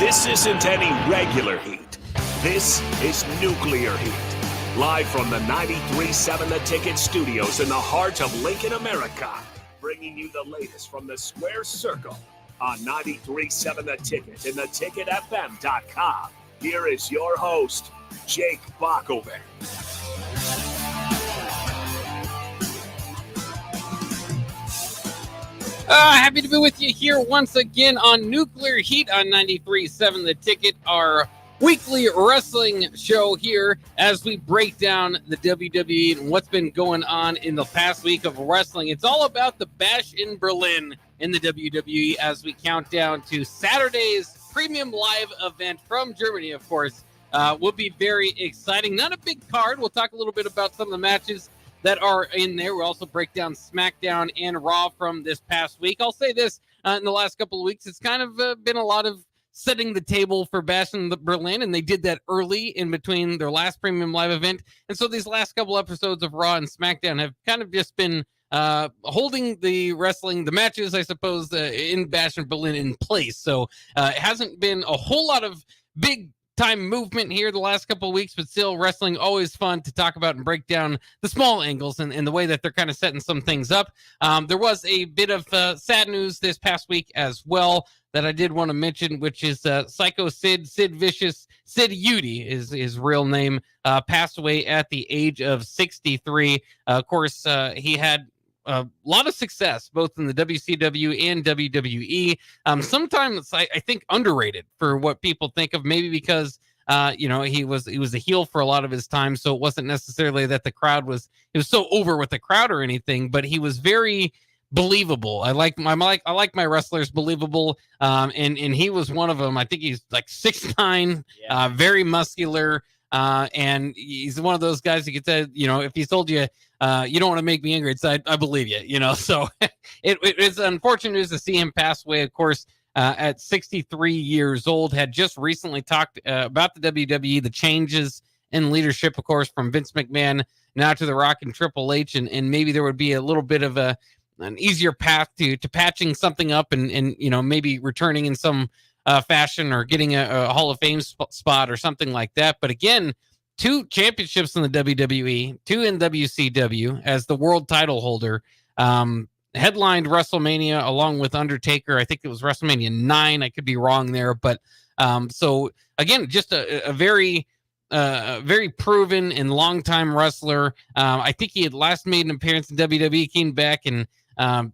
This isn't any regular heat. This is nuclear heat. Live from the 93.7 The Ticket studios in the heart of Lincoln, America. Bringing you the latest from the Square Circle on 93.7 The Ticket and theticketfm.com. Here is your host, Jake Bakovic. Happy to be with you here once again on Nuclear Heat on 93.7 The Ticket, our weekly wrestling show here as we break down the WWE and what's been going on in the past week of wrestling. It's all about the Bash in Berlin in the WWE as we count down to Saturday's premium live event from Germany, of course. Will be very exciting. Not a big card. We'll talk a little bit about some of the matches that are in there. We'll also break down SmackDown and Raw from this past week. I'll say this, in the last couple of weeks, it's kind of been a lot of setting the table for Bash in Berlin, and they did that early in between their last premium live event. And so these last couple episodes of Raw and SmackDown have kind of just been holding the matches, I suppose, in Bash in Berlin in place. So it hasn't been a whole lot of big time movement here the last couple of weeks, but still wrestling always fun to talk about and break down the small angles and the way that they're kind of setting some things up. There was a bit of sad news this past week as well that I did want to mention, which is Psycho Sid Vicious. Sid Udy is his real name, passed away at the age of 63. Of course, he had a lot of success both in the WCW and WWE. Sometimes I think underrated for what people think of, maybe because he was a heel for a lot of his time, so it wasn't necessarily that it was so over with the crowd or anything, but he was very believable. I like my wrestlers believable, and he was one of them. I think he's like 6'9", very muscular. And he's one of those guys you could say, if he told you, you don't want to make me angry, I believe you, so it's unfortunate news to see him pass away, of course, at 63 years old. Had just recently talked about the WWE, the changes in leadership, of course, from Vince McMahon now to The Rock and Triple H, and maybe there would be a little bit of an easier path to patching something up and maybe returning in some fashion or getting a Hall of Fame spot or something like that. But again, 2 championships in the WWE, 2 in WCW as the world title holder, headlined WrestleMania along with Undertaker. I think it was WrestleMania 9. I could be wrong there. But so again, just a very proven and longtime wrestler. I think he had last made an appearance in WWE, came back and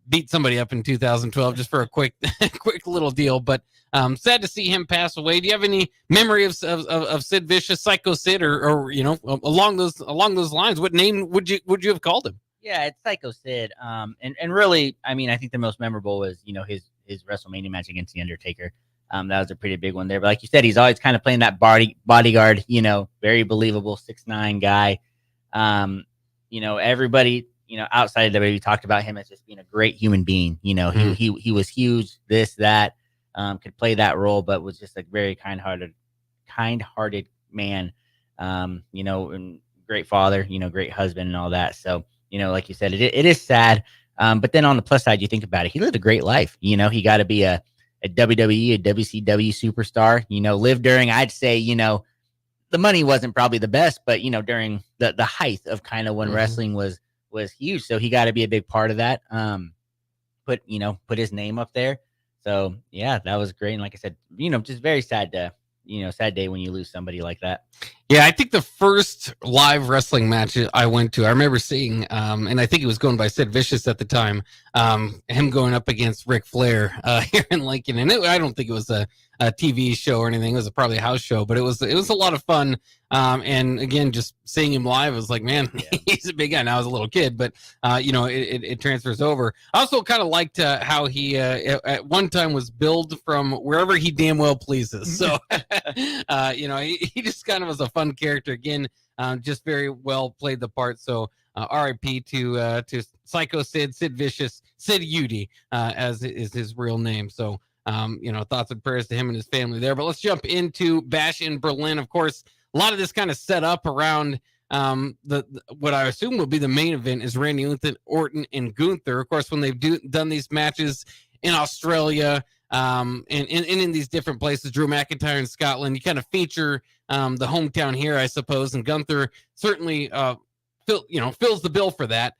beat somebody up in 2012 just for a quick little deal. But sad to see him pass away. Do you have any memory of Sid Vicious, Psycho Sid, or along those lines? What name would you have called him? Yeah, it's Psycho Sid. And really, I mean, I think the most memorable was his WrestleMania match against the Undertaker. That was a pretty big one there. But like you said, he's always kind of playing that bodyguard. Very believable 6'9" guy. Everybody outside of WWE talked about him as just being a great human being. He was huge. This that. Could play that role, but was just a very kind-hearted man, and great father, great husband and all that. So, like you said, it is sad. But then on the plus side, you think about it, he lived a great life. He got to be a WWE, a WCW superstar, lived during, I'd say, the money wasn't probably the best, but, during the height of kind of when wrestling was huge. So he got to be a big part of that. Put his name up there. So yeah, that was great. And like I said, just very sad sad day when you lose somebody like that. Yeah, I think the first live wrestling match I went to, I remember seeing, and I think it was going by Sid Vicious at the time, him going up against Ric Flair here in Lincoln. And I don't think it was a TV show or anything. It was probably a house show, but it was a lot of fun. And again, just seeing him live, I was like, man, he's a big guy. Now I was a little kid, but it transfers over. I also kind of liked how he at one time was billed from wherever he damn well pleases. So he just kind of was a fun character again. Just very well played the part. So RIP to Psycho Sid Vicious, Sid Udy, as is his real name. So thoughts and prayers to him and his family there. But let's jump into Bash in Berlin. Of course, a lot of this kind of set up around what I assume will be the main event is Randy Orton and Gunther. Of course, when they've done these matches in Australia, and in these different places, Drew McIntyre in Scotland, you kind of feature the hometown here, I suppose, and Gunther certainly fills the bill for that.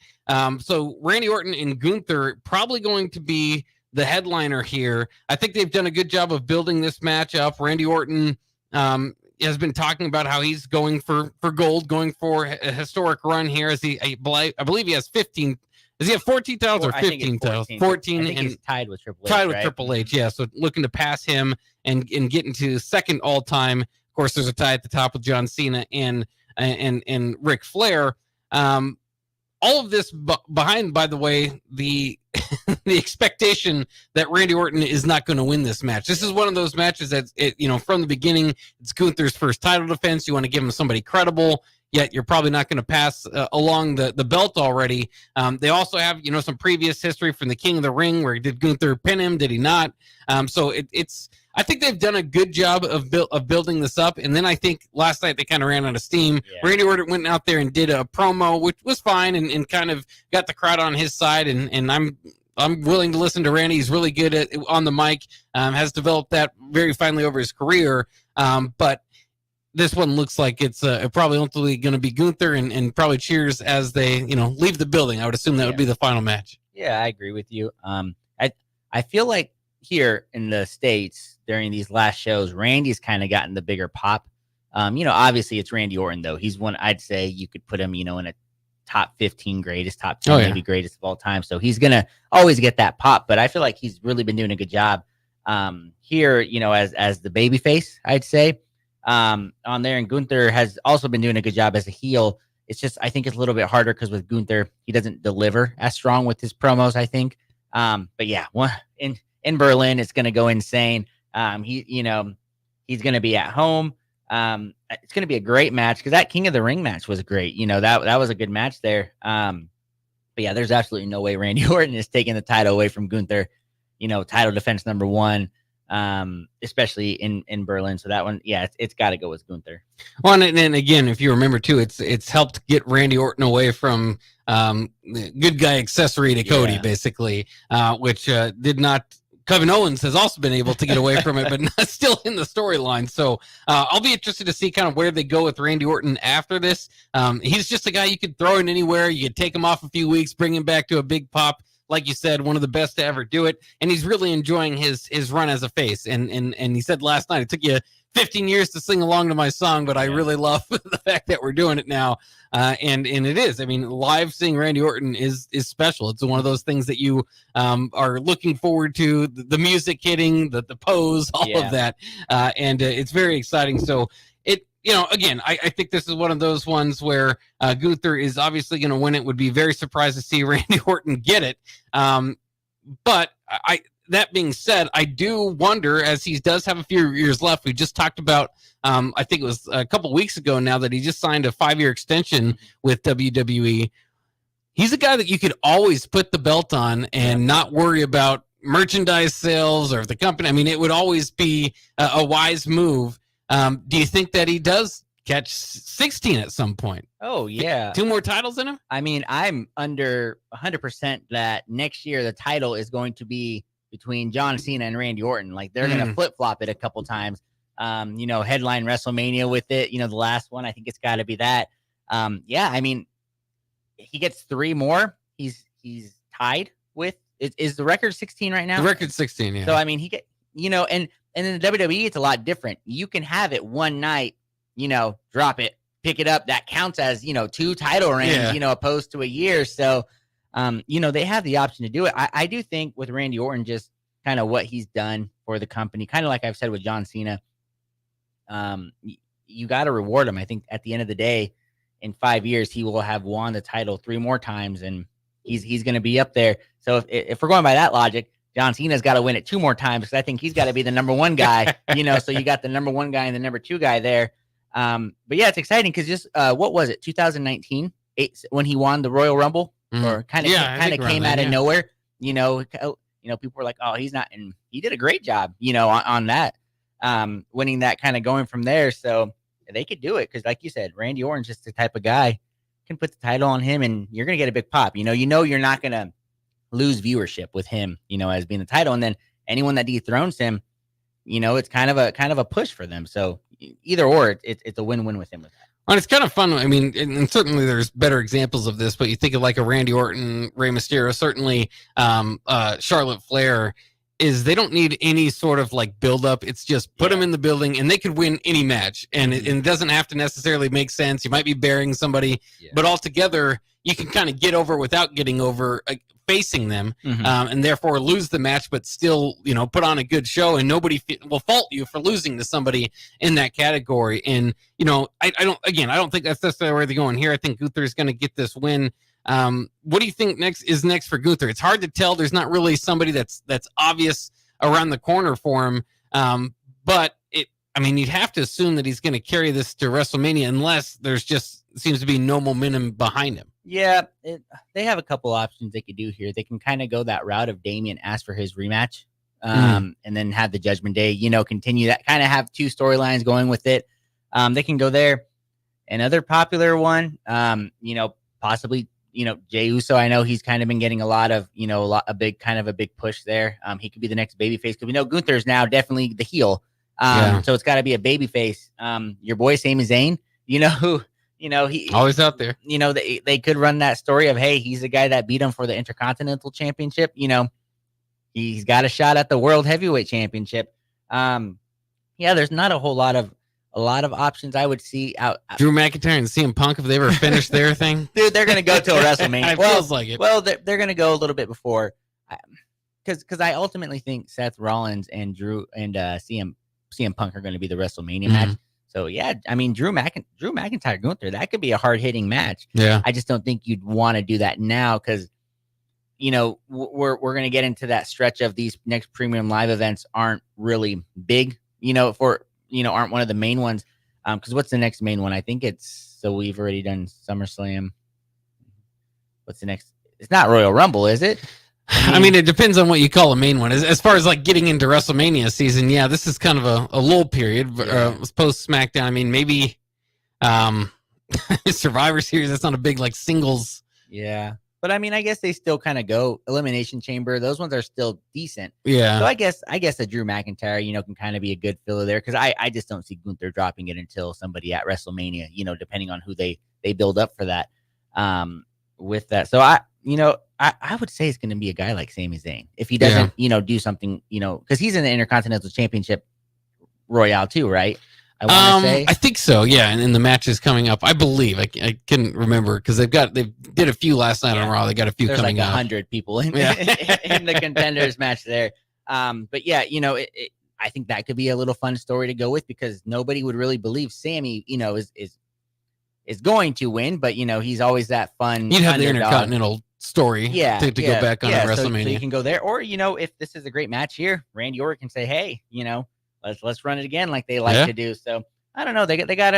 So Randy Orton and Gunther probably going to be the headliner here. I think they've done a good job of building this match up. Randy Orton has been talking about how he's going for gold, going for a historic run here. As I believe he has 15. Does he have 14 titles or 15 titles? 14. I think he's tied with Triple H. Tied with Triple H, yeah. So looking to pass him and get into second all time. Of course, there's a tie at the top with John Cena and Ric Flair. All of this behind, by the way, the the expectation that Randy Orton is not going to win this match. This is one of those matches that from the beginning, it's Gunther's first title defense. You want to give him somebody credible, yet you're probably not going to pass along the belt already. They also have some previous history from the King of the Ring, where did Gunther pin him? Did he not? So it's. I think they've done a good job of building this up. And then I think last night they kind of ran out of steam. Yeah. Randy Orton went out there and did a promo, which was fine, and kind of got the crowd on his side. And I'm willing to listen to Randy. He's really good on the mic, has developed that very finely over his career. But this one looks like it's probably ultimately going to be Gunther and probably cheers as they leave the building. I would assume that would be the final match. Yeah, I agree with you. I feel like here in the States during these last shows, Randy's kind of gotten the bigger pop. Obviously it's Randy Orton though. He's one, I'd say you could put him, in a top 15 greatest, top 10, maybe greatest of all time. So he's going to always get that pop, but I feel like he's really been doing a good job here, as the baby face, I'd say on there. And Gunther has also been doing a good job as a heel. It's just, I think it's a little bit harder because with Gunther, he doesn't deliver as strong with his promos, I think. But yeah, in Berlin, it's going to go insane. He's going to be at home. It's going to be a great match because that King of the Ring match was great. That was a good match there. But yeah, there's absolutely no way Randy Orton is taking the title away from Gunther. Title defense number one, especially in Berlin. So that one, yeah, it's got to go with Gunther. Well, and again, if you remember too, it's helped get Randy Orton away from the good guy accessory to Cody, basically, which did not. Kevin Owens has also been able to get away from it, but not still in the storyline. So I'll be interested to see kind of where they go with Randy Orton after this. He's just a guy you could throw in anywhere. You could take him off a few weeks, bring him back to a big pop. Like you said, one of the best to ever do it. And he's really enjoying his run as a face. And he said last night, it took you 15 years to sing along to my song, but I really love the fact that we're doing it now. And it is. I mean, live seeing Randy Orton is special. It's one of those things that you are looking forward to, the music hitting, the pose, all of that. And it's very exciting. So again, I think this is one of those ones where Gunther is obviously going to win it. Would be very surprised to see Randy Orton get it. But that being said, I do wonder, as he does have a few years left. We just talked about, I think it was a couple weeks ago now, that he just signed a 5-year extension with WWE. He's a guy that you could always put the belt on and not worry about merchandise sales or the company. I mean, it would always be a wise move. Do you think that he does catch 16 at some point? Oh, yeah. 2 more titles in him? I mean, I'm under 100% that next year the title is going to be between John Cena and Randy Orton. Like, they're going to flip-flop it a couple times. Headline WrestleMania with it. The last one, I think it's got to be that. I mean, he gets 3 more. He's tied with, is the record 16 right now? The record's 16, yeah. So, I mean, he get, and in the WWE, it's a lot different. You can have it one night, drop it, pick it up. That counts as, 2 title reigns, opposed to a year. So, they have the option to do it. I do think with Randy Orton, just kind of what he's done for the company, kind of like I've said with John Cena, you got to reward him. I think at the end of the day, in 5 years, he will have won the title 3 more times, and he's going to be up there. So if we're going by that logic, John Cena's got to win it 2 more times, because I think he's got to be the number 1 guy, so you got the number 1 guy and the number 2 guy there. But yeah, it's exciting because just, what was it? 2019 when he won the Royal Rumble, or kind of came out of nowhere, people were like, oh, he's not, and he did a great job, on that, winning that, kind of going from there. So they could do it. Cause like you said, Randy Orton's just the type of guy, can put the title on him and you're going to get a big pop. You're not going to lose viewership with him, as being the title. And then anyone that dethrones him, it's kind of a push for them. So either or, it's a win-win with him with that. And it's kind of fun. I mean, and certainly there's better examples of this, but you think of like a Randy Orton, Rey Mysterio, certainly Charlotte Flair, is they don't need any sort of like build up. It's just put them in the building and they could win any match. And it doesn't have to necessarily make sense. You might be burying somebody, but altogether you can kind of get over without getting over facing them, and therefore lose the match, but still, put on a good show, and nobody will fault you for losing to somebody in that category. And, I don't think that's necessarily where they're going here. I think Gunther is going to get this win. What do you think next for Gunther? It's hard to tell. There's not really somebody that's obvious around the corner for him. But you'd have to assume that he's going to carry this to WrestleMania unless there's just seems to be no momentum behind him. Yeah, they have a couple options they could do here. They can kind of go that route of Damian ask for his rematch, and then have the Judgment Day, continue that, kind of have two storylines going with it. They can go there. Another popular one, possibly, Jey Uso. I know he's kind of been getting a lot of, a big push there. He could be the next babyface because we know Gunther is now definitely the heel. So it's got to be a babyface. Your boy Sami Zayn, he always out there. They could run that story of, hey, he's the guy that beat him for the Intercontinental Championship. He's got a shot at the World Heavyweight Championship. There's not a lot of options I would see out. Drew McIntyre and CM Punk, if they ever finished their thing, dude, they're gonna go till WrestleMania. Feels like it. Well, they're gonna go a little bit before, because I ultimately think Seth Rollins and Drew and CM Punk are going to be the WrestleMania match. So yeah, Drew McIntyre Gunther, that could be a hard hitting match. Yeah, I just don't think you'd want to do that now because we're going to get into that stretch of these next premium live events aren't really big. Aren't one of the main ones. Because what's the next main one? I think we've already done SummerSlam. What's the next? It's not Royal Rumble, is it? It depends on what you call a main one. As far as like getting into WrestleMania season, yeah, this is kind of a lull period. Post SmackDown, maybe Survivor Series. That's not a big like singles. Yeah, but I guess they still kind of go Elimination Chamber. Those ones are still decent. Yeah. So I guess a Drew McIntyre, can kind of be a good filler there because I just don't see Gunther dropping it until somebody at WrestleMania. Depending on who they build up for that. With that, so I would say it's going to be a guy like Sami Zayn if he doesn't, do something, because he's in the Intercontinental Championship Royale too, right? I think so, yeah. And then the match is coming up, I believe. I couldn't remember because they did a few last night on Raw. They got a few coming up. 100 people in the contenders match there. But yeah, I think that could be a little fun story to go with because nobody would really believe Sammy, is going to win, but he's always that fun. You'd have the Intercontinental story to go back on WrestleMania. So you can go there, or if this is a great match here, Randy Orton can say, hey, let's run it again like they like to do. So I don't know, they got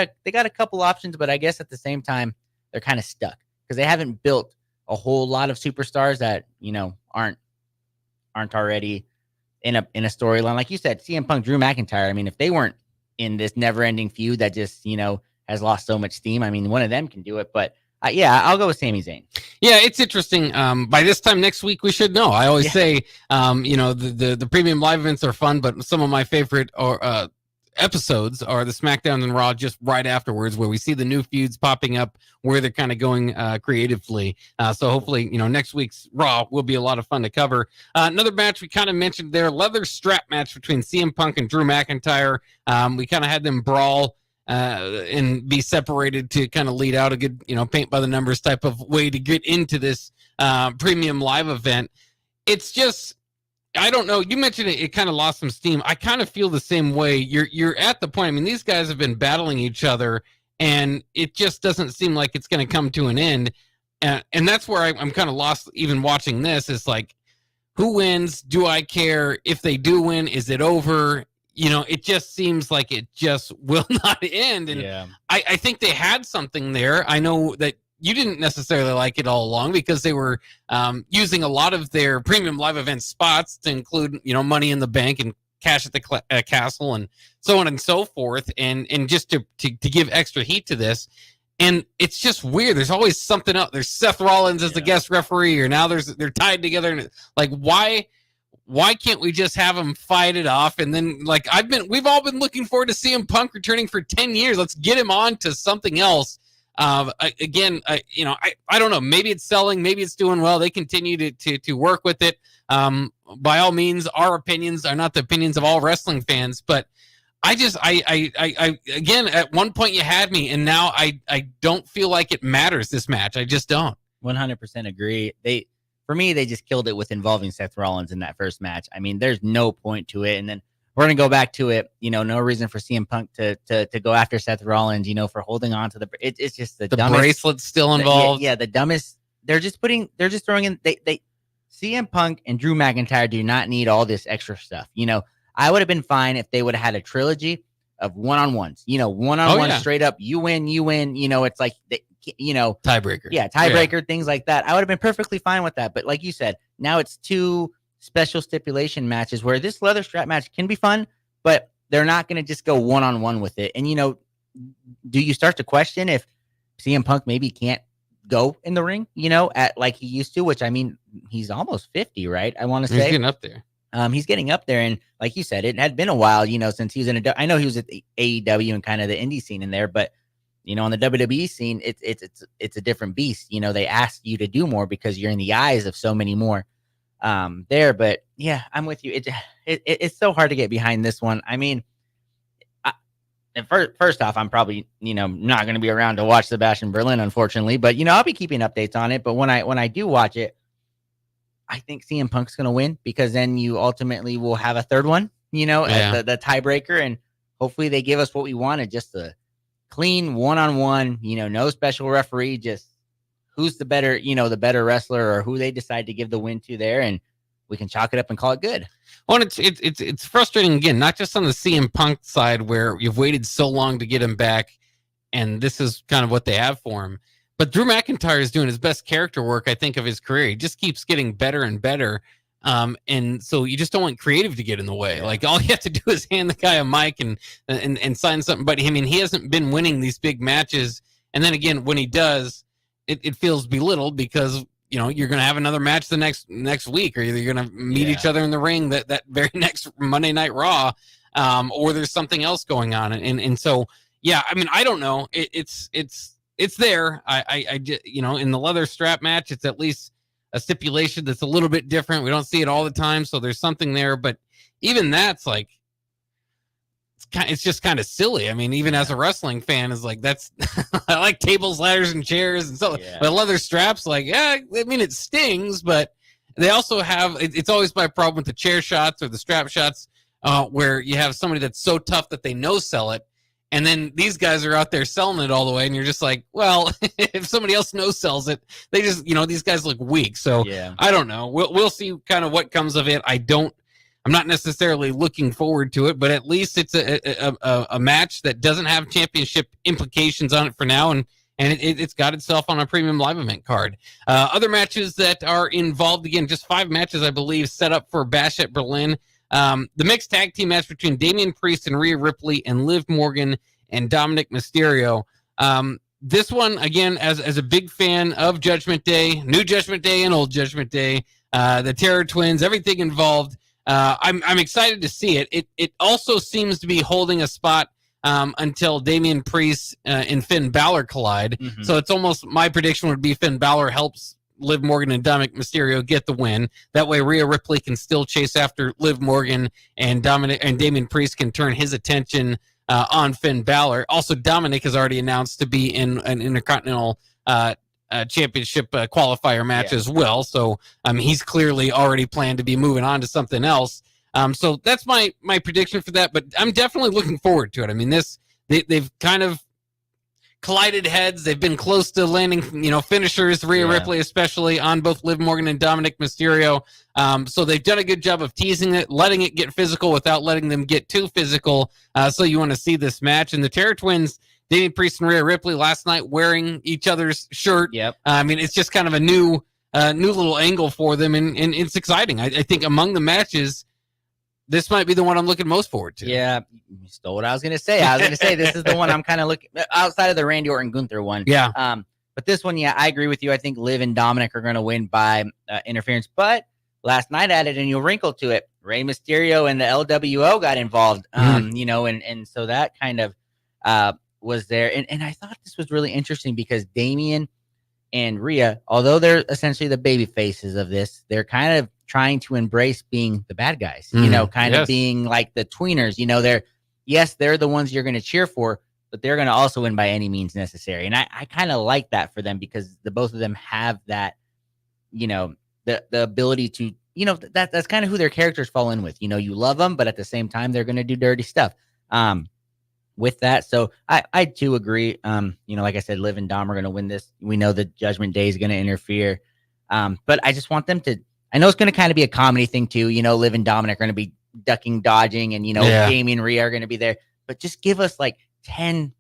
a couple options, but I guess at the same time they're kind of stuck because they haven't built a whole lot of superstars that aren't already in a storyline. Like you said, CM Punk, Drew McIntyre. If they weren't in this never-ending feud that just has lost so much steam, one of them can do it, but I'll go with Sami Zayn. Yeah, it's interesting. By this time next week, we should know. I always say, the premium live events are fun, but some of my favorite episodes are the SmackDown and Raw just right afterwards, where we see the new feuds popping up, where they're kind of going creatively. So hopefully, next week's Raw will be a lot of fun to cover. Another match we kind of mentioned there, leather strap match between CM Punk and Drew McIntyre. We kind of had them brawl and be separated to kind of lead out a good, paint by the numbers type of way to get into this premium live event. It's just, I don't know. You mentioned it kind of lost some steam. I kind of feel the same way. You're at the point. These guys have been battling each other, and it just doesn't seem like it's going to come to an end. And that's where I'm kind of lost even watching this. It's like, who wins? Do I care? If they do win, is it over? It just seems like it just will not end. And I think they had something there. I know that you didn't necessarily like it all along because they were using a lot of their premium live event spots to include, Money in the Bank and Cash at the Castle and so on and so forth. And just to give extra heat to this. And it's just weird. There's always something else. There's Seth Rollins as the guest referee, or now they're tied together. And like, why why can't we just have them fight it off? And then, like, we've all been looking forward to CM Punk returning for 10 years. Let's get him on to something else. I don't know. Maybe it's selling. Maybe it's doing well. They continue to work with it. By all means, our opinions are not the opinions of all wrestling fans, but I again, at one point you had me, and now I don't feel like it matters, this match. I just don't. 100% agree. For me, they just killed it with involving Seth Rollins in that first match. I mean, there's no point to it. And then we're going to go back to it. No reason for CM Punk to go after Seth Rollins, for holding on to it's just the dumbest. Bracelet's still involved. Yeah, the dumbest. They're just throwing in, CM Punk and Drew McIntyre do not need all this extra stuff. I would have been fine if they would have had a trilogy of one-on-ones, one-on-one straight up. You win. It's like, tiebreaker. Yeah, tiebreaker, things like that. I would have been perfectly fine with that. But like you said, now it's 2 special stipulation matches where this leather strap match can be fun, but they're not going to just go one-on-one with it. And, do you start to question if CM Punk maybe can't go in the ring, at like he used to, which, I mean, he's almost 50, right? I want to say. He's getting up there. He's getting up there, and like you said, it had been a while, since he was I know he was at the AEW and kind of the indie scene in there, but on the WWE scene, it's a different beast. They ask you to do more because you're in the eyes of so many more there. But yeah, I'm with you. It's so hard to get behind this one. I mean, and first off, I'm probably not going to be around to watch Sebastian Berlin, unfortunately, but I'll be keeping updates on it. But when I do watch it, I think CM Punk's going to win, because then you ultimately will have a third one, as the tiebreaker, and hopefully they give us what we wanted, just a clean one-on-one, no special referee, just who's the better, the better wrestler, or who they decide to give the win to there, and we can chalk it up and call it good. Well, it's frustrating, again, not just on the CM Punk side where you've waited so long to get him back, and this is kind of what they have for him. But Drew McIntyre is doing his best character work, I think, of his career. He just keeps getting better and better. And so you just don't want creative to get in the way. Yeah. Like, all you have to do is hand the guy a mic and sign something. But I mean, he hasn't been winning these big matches. And then again, when he does, it feels belittled, because you're going to have another match the next week, or you're going to meet each other in the ring that very next Monday Night Raw, or there's something else going on. And so, yeah, I mean, I don't know. It's there. I in the leather strap match, it's at least a stipulation that's a little bit different. We don't see it all the time, so there's something there. But even that's like, it's just kind of silly. I mean, even as a wrestling fan, is like, that's I like tables, ladders, and chairs, and so. Yeah. But leather straps, like, I mean, it stings, but they also have. It's always my problem with the chair shots or the strap shots, where you have somebody that's so tough that they no sell it. And then these guys are out there selling it all the way, and you're just like, well, if somebody else no sells it, they just, these guys look weak. So yeah. I don't know. We'll see kind of what comes of it. I'm not necessarily looking forward to it, but at least it's a match that doesn't have championship implications on it for now, and it's got itself on a premium live event card. Other matches that are involved, again, just 5 matches, I believe, set up for Bash at Berlin. The mixed tag team match between Damian Priest and Rhea Ripley and Liv Morgan and Dominic Mysterio. This one, again, as a big fan of Judgment Day, New Judgment Day and Old Judgment Day, the Terror Twins, everything involved, I'm excited to see it. It also seems to be holding a spot until Damian Priest and Finn Balor collide. Mm-hmm. So it's almost, my prediction would be Finn Balor helps Liv Morgan and Dominic Mysterio get the win. That way Rhea Ripley can still chase after Liv Morgan, and Damian Priest can turn his attention on Finn Balor. Also, Dominic has already announced to be in an Intercontinental Championship qualifier match as well. So he's clearly already planned to be moving on to something else. So that's my prediction for that. But I'm definitely looking forward to it. I mean, they've kind of collided heads. They've been close to landing, finishers, Rhea Ripley especially, on both Liv Morgan and Dominic Mysterio. So they've done a good job of teasing it, letting it get physical without letting them get too physical. So you want to see this match. And the Terror Twins, Damian Priest and Rhea Ripley, last night wearing each other's shirt. Yep. I mean, it's just kind of a new little angle for them, and it's exciting. I think among the matches, this might be the one I'm looking most forward to. Yeah, you stole what I was going to say. I was going to say this is the one I'm kind of looking outside of the Randy Orton Gunther one. Yeah. But this one, I agree with you. I think Liv and Dominic are going to win by interference. But last night added a new wrinkle to it. Rey Mysterio and the LWO got involved, you know, and so that kind of was there. And I thought this was really interesting because Damian and Rhea, although they're essentially the baby faces of this, they're kind of trying to embrace being the bad guys, you know, kind of being like the tweeners. You know, they're the ones you're going to cheer for, but they're going to also win by any means necessary. And I kind of like that for them because the both of them have that, you know, the ability to, you know, that's kind of who their characters fall in with. You know, you love them, but at the same time, they're going to do dirty stuff. With that, so I too agree. You know, like I said, Liv and Dom are going to win this. We know the Judgment Day is going to interfere, but I just want them to. I know it's going to kind of be a comedy thing too. You know, Liv and Dominic are going to be ducking, dodging, and you know, Jamie and Rhea are going to be there. But just give us like 5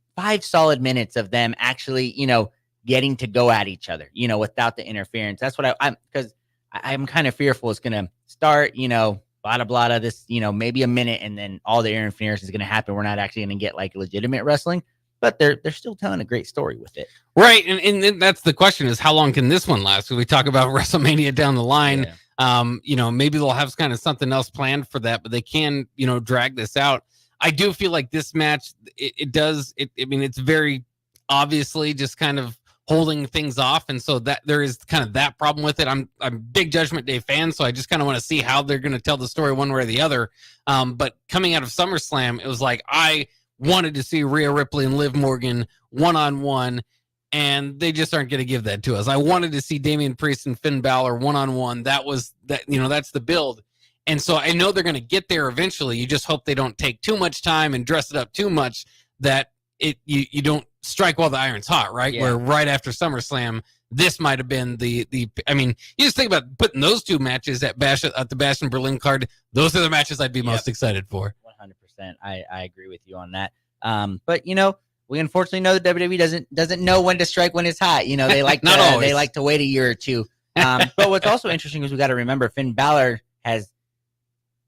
solid minutes of them actually, you know, getting to go at each other. You know, without the interference. That's what I'm because I'm kind of fearful it's going to start. You know. Blah, blah, this, you know, maybe a minute and then all the interference is going to happen. We're not actually going to get like legitimate wrestling, but they're still telling a great story with it. Right. And that's the question is how long can this one last? So we talk about WrestleMania down the line. Yeah. You know, maybe they'll have kind of something else planned for that, but they can, you know, drag this out. I do feel like this match, I mean, it's very obviously just kind of holding things off, and so that there is kind of that problem with it. I'm a big Judgment Day fan, so I just kind of want to see how they're going to tell the story one way or the other. But coming out of SummerSlam, it was like I wanted to see Rhea Ripley and Liv Morgan one-on-one, and they just aren't going to give that to us. I wanted to see Damian Priest and Finn Balor one-on-one. That was that, you know, that's the build. And so I know they're going to get there eventually. You just hope they don't take too much time and dress it up too much that you don't strike while the iron's hot, right? Yeah. Where right after SummerSlam, this might have been the. I mean, you just think about putting those two matches at the Bash in Berlin card. Those are the matches I'd be most excited for. 100%. I agree with you on that. But you know, we unfortunately know that WWE doesn't know when to strike when it's hot. You know, they like they like to wait a year or two. But what's also interesting is we got to remember Finn Balor has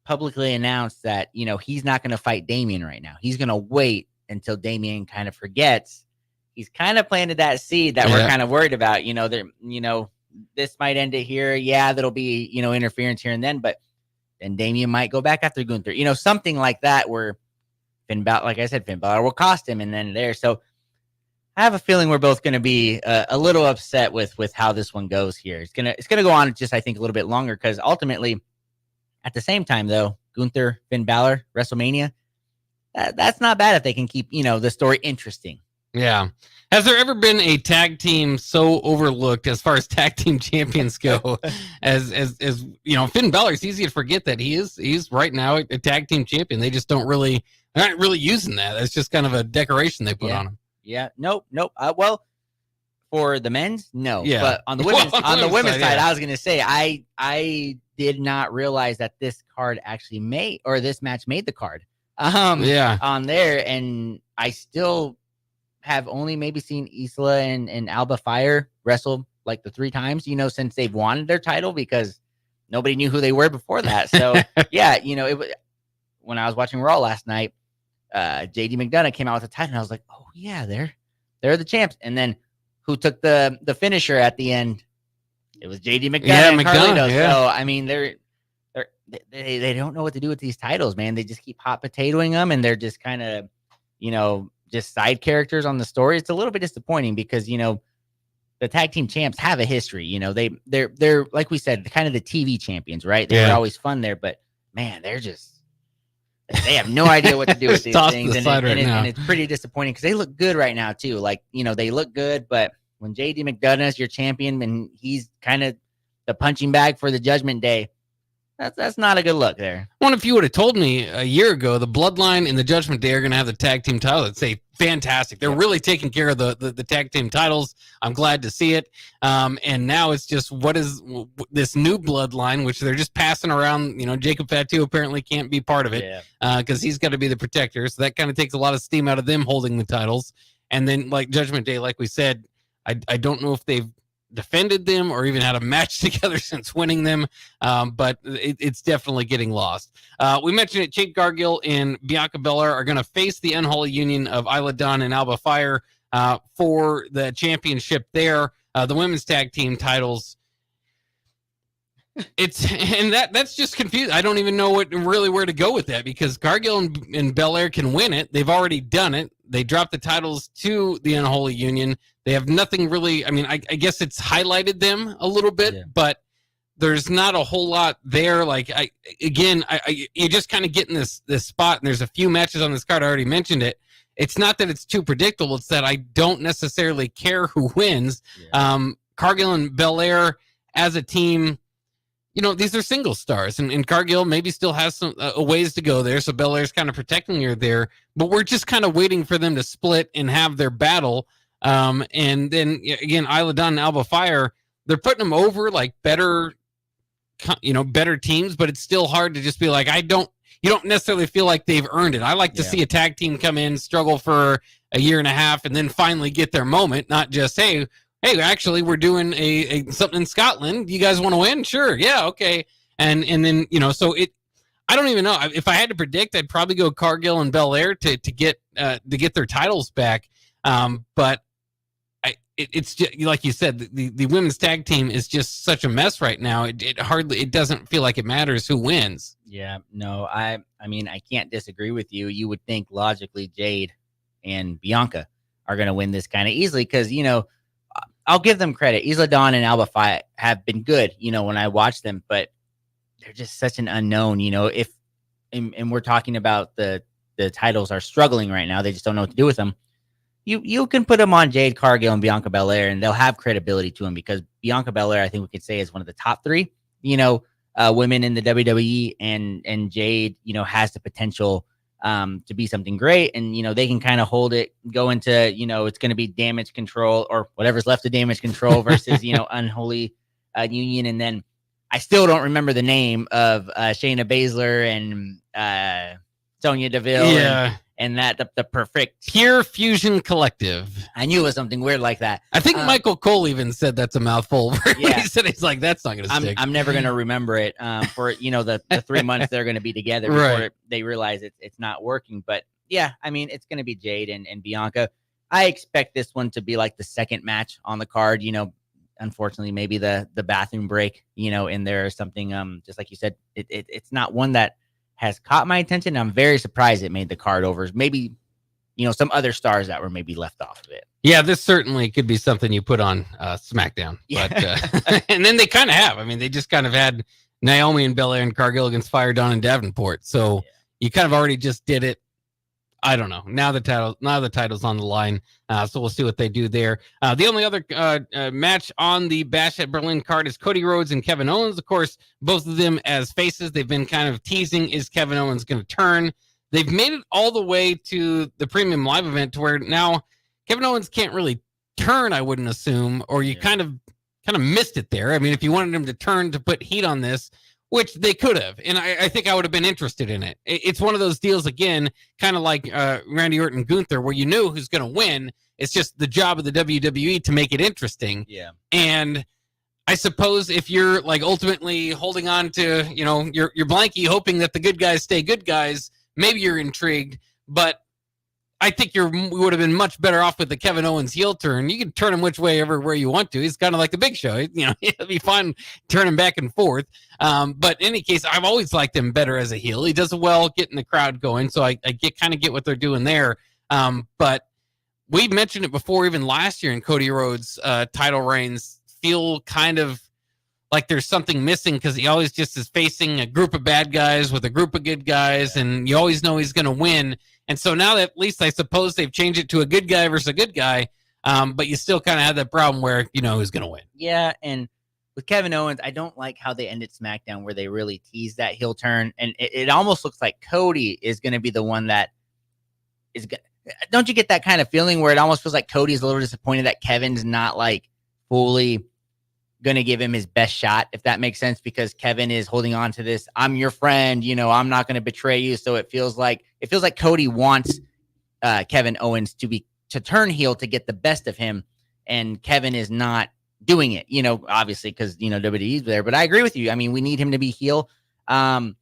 publicly announced that, you know, he's not going to fight Damian right now. He's going to wait until Damian kind of forgets. He's kind of planted that seed that we're kind of worried about. You know, this might end it here. Yeah, there'll be, you know, interference here and then, but then Damian might go back after Gunther. You know, something like that where Finn Balor will cost him and then there. So I have a feeling we're both going to be a little upset with how this one goes here. It's gonna go on just, I think, a little bit longer because ultimately, at the same time though, Gunther, Finn Balor, WrestleMania, that's not bad if they can keep, you know, the story interesting. Yeah. Has there ever been a tag team so overlooked as far as tag team champions go as you know, Finn Balor? It's easy to forget that he's right now a tag team champion. They just they're not really using that. It's just kind of a decoration they put on him. Yeah. Nope. Well, for the men's, no. Yeah. But on the women's side, I was going to say, I did not realize that this match made the card. On there, and I still have only maybe seen Isla and Alba Fire wrestle like the 3 times, you know, since they've won their title because nobody knew who they were before that. So yeah, you know, when I was watching Raw last night, JD McDonough came out with the title, and I was like, oh yeah, they're the champs. And then who took the finisher at the end? It was JD McDonough and Carlito. Yeah. So I mean, they don't know what to do with these titles, man. They just keep hot potatoing them, and they're just kind of, you know, just side characters on the story. It's a little bit disappointing because, you know, the tag team champs have a history. You know, they're like we said, kind of the TV champions, right? They're always fun there, but man, they have no idea what to do with these things, and it's pretty disappointing because they look good right now too. Like, you know, they look good, but when JD McDonough is your champion and he's kind of the punching bag for the Judgment Day, that's not a good look there. Well, if you would have told me a year ago the Bloodline and the Judgment Day are going to have the tag team title, I'd say fantastic. They're really taking care of the tag team titles. I'm glad to see it. And now it's just, what is this new Bloodline, which they're just passing around. You know, Jacob Fatu apparently can't be part of it because he's got to be the protector. So that kind of takes a lot of steam out of them holding the titles. And then like Judgment Day, like we said, I don't know if they've defended them or even had a match together since winning them, but it's definitely getting lost. We mentioned it, Jade Cargill and Bianca Belair are going to face the unholy union of Isla Dawn and Alba Fire for the championship there. The women's tag team titles, That's just confusing. I don't even know where to go with that, because Cargill and Belair can win it. They've already done it. They dropped the titles to the Unholy Union. They have nothing really. I mean, I guess it's highlighted them a little bit, but there's not a whole lot there. Like you're just kind of getting this spot, and there's a few matches on this card. I already mentioned it. It's not that it's too predictable. It's that I don't necessarily care who wins. Yeah. Cargill and Belair as a team, these are single stars, and Cargill maybe still has some a ways to go there. So Belair's kind of protecting her there, but we're just kind of waiting for them to split and have their battle. And then again, Isla Dawn and Alba Fire, they're putting them over like better teams, but it's still hard to just be like, you don't necessarily feel like they've earned it. I like to see a tag team come in, struggle for a year and a half, and then finally get their moment, not just, hey, actually, we're doing a something in Scotland. You guys want to win? Sure. Yeah. Okay. And then, so I don't even know. If I had to predict, I'd probably go Cargill and Belair to get their titles back. But it's just, like you said, the women's tag team is just such a mess right now. It doesn't feel like it matters who wins. Yeah, no, I mean, I can't disagree with you. You would think logically Jade and Bianca are going to win this kind of easily because, I'll give them credit. Isla Dawn and Alba Fire have been good, when I watch them, but they're just such an unknown, and we're talking about the titles are struggling right now. They just don't know what to do with them. You can put them on Jade Cargill and Bianca Belair, and they'll have credibility to them because Bianca Belair, I think we could say, is one of the top three, women in the WWE, and Jade, has the potential to be something great, and they can kind of hold it, go into it's going to be Damage Control or whatever's left of Damage Control versus Unholy Union, and then I still don't remember the name of Shayna Baszler and Sonya Deville. Yeah. And that the perfect Pure Fusion Collective. I knew it was something weird like that. I think Michael Cole even said that's a mouthful. Yeah, he said, he's like, that's not going to stick. I'm never going to remember it for the 3 months they're going to be together before they realize it's not working. But yeah, I mean, it's going to be Jade and Bianca. I expect this one to be like the second match on the card. Unfortunately, maybe the bathroom break in there or something. Just like you said, it's not one that has caught my attention. I'm very surprised it made the card over. Maybe, some other stars that were maybe left off of it. Yeah, this certainly could be something you put on SmackDown. Yeah. But and then they kind of have. I mean, they just kind of had Naomi and Belair and Cargill against Fire Dawn and Davenport. So you kind of already just did it. I don't know. Now the title's on the line. So we'll see what they do there. The only other match on the Bash at Berlin card is Cody Rhodes and Kevin Owens. Of course, both of them as faces. They've been kind of teasing, is Kevin Owens going to turn? They've made it all the way to the premium live event to where now Kevin Owens can't really turn, I wouldn't assume, or you kind of missed it there. I mean, if you wanted him to turn to put heat on this, which they could have, and I think I would have been interested in it. It's one of those deals, again, kind of like Randy Orton Gunther, where you knew who's going to win. It's just the job of the WWE to make it interesting. Yeah. And I suppose if you're like ultimately holding on to, your blankie, hoping that the good guys stay good guys, maybe you're intrigued. But I think we would have been much better off with the Kevin Owens heel turn. You can turn him which way everywhere you want to. He's kind of like the Big Show. It'll be fun turning back and forth. But in any case, I've always liked him better as a heel. He does well getting the crowd going, so I get what they're doing there. But we mentioned it before, even last year in Cody Rhodes' title reigns feel kind of like there's something missing because he always just is facing a group of bad guys with a group of good guys, and you always know he's going to win. And so now that at least I suppose they've changed it to a good guy versus a good guy, but you still kind of have that problem where you know who's going to win. Yeah, and with Kevin Owens, I don't like how they ended SmackDown where they really teased that heel turn, and it almost looks like Cody is going to be the one that is going. Don't you get that kind of feeling where it almost feels like Cody's a little disappointed that Kevin's not like fully going to give him his best shot, if that makes sense, because Kevin is holding on to this, I'm your friend, I'm not going to betray you. So it feels like Cody wants Kevin Owens to turn heel to get the best of him, and Kevin is not doing it, obviously because WWE's there. But I agree with you. I mean, we need him to be heel. With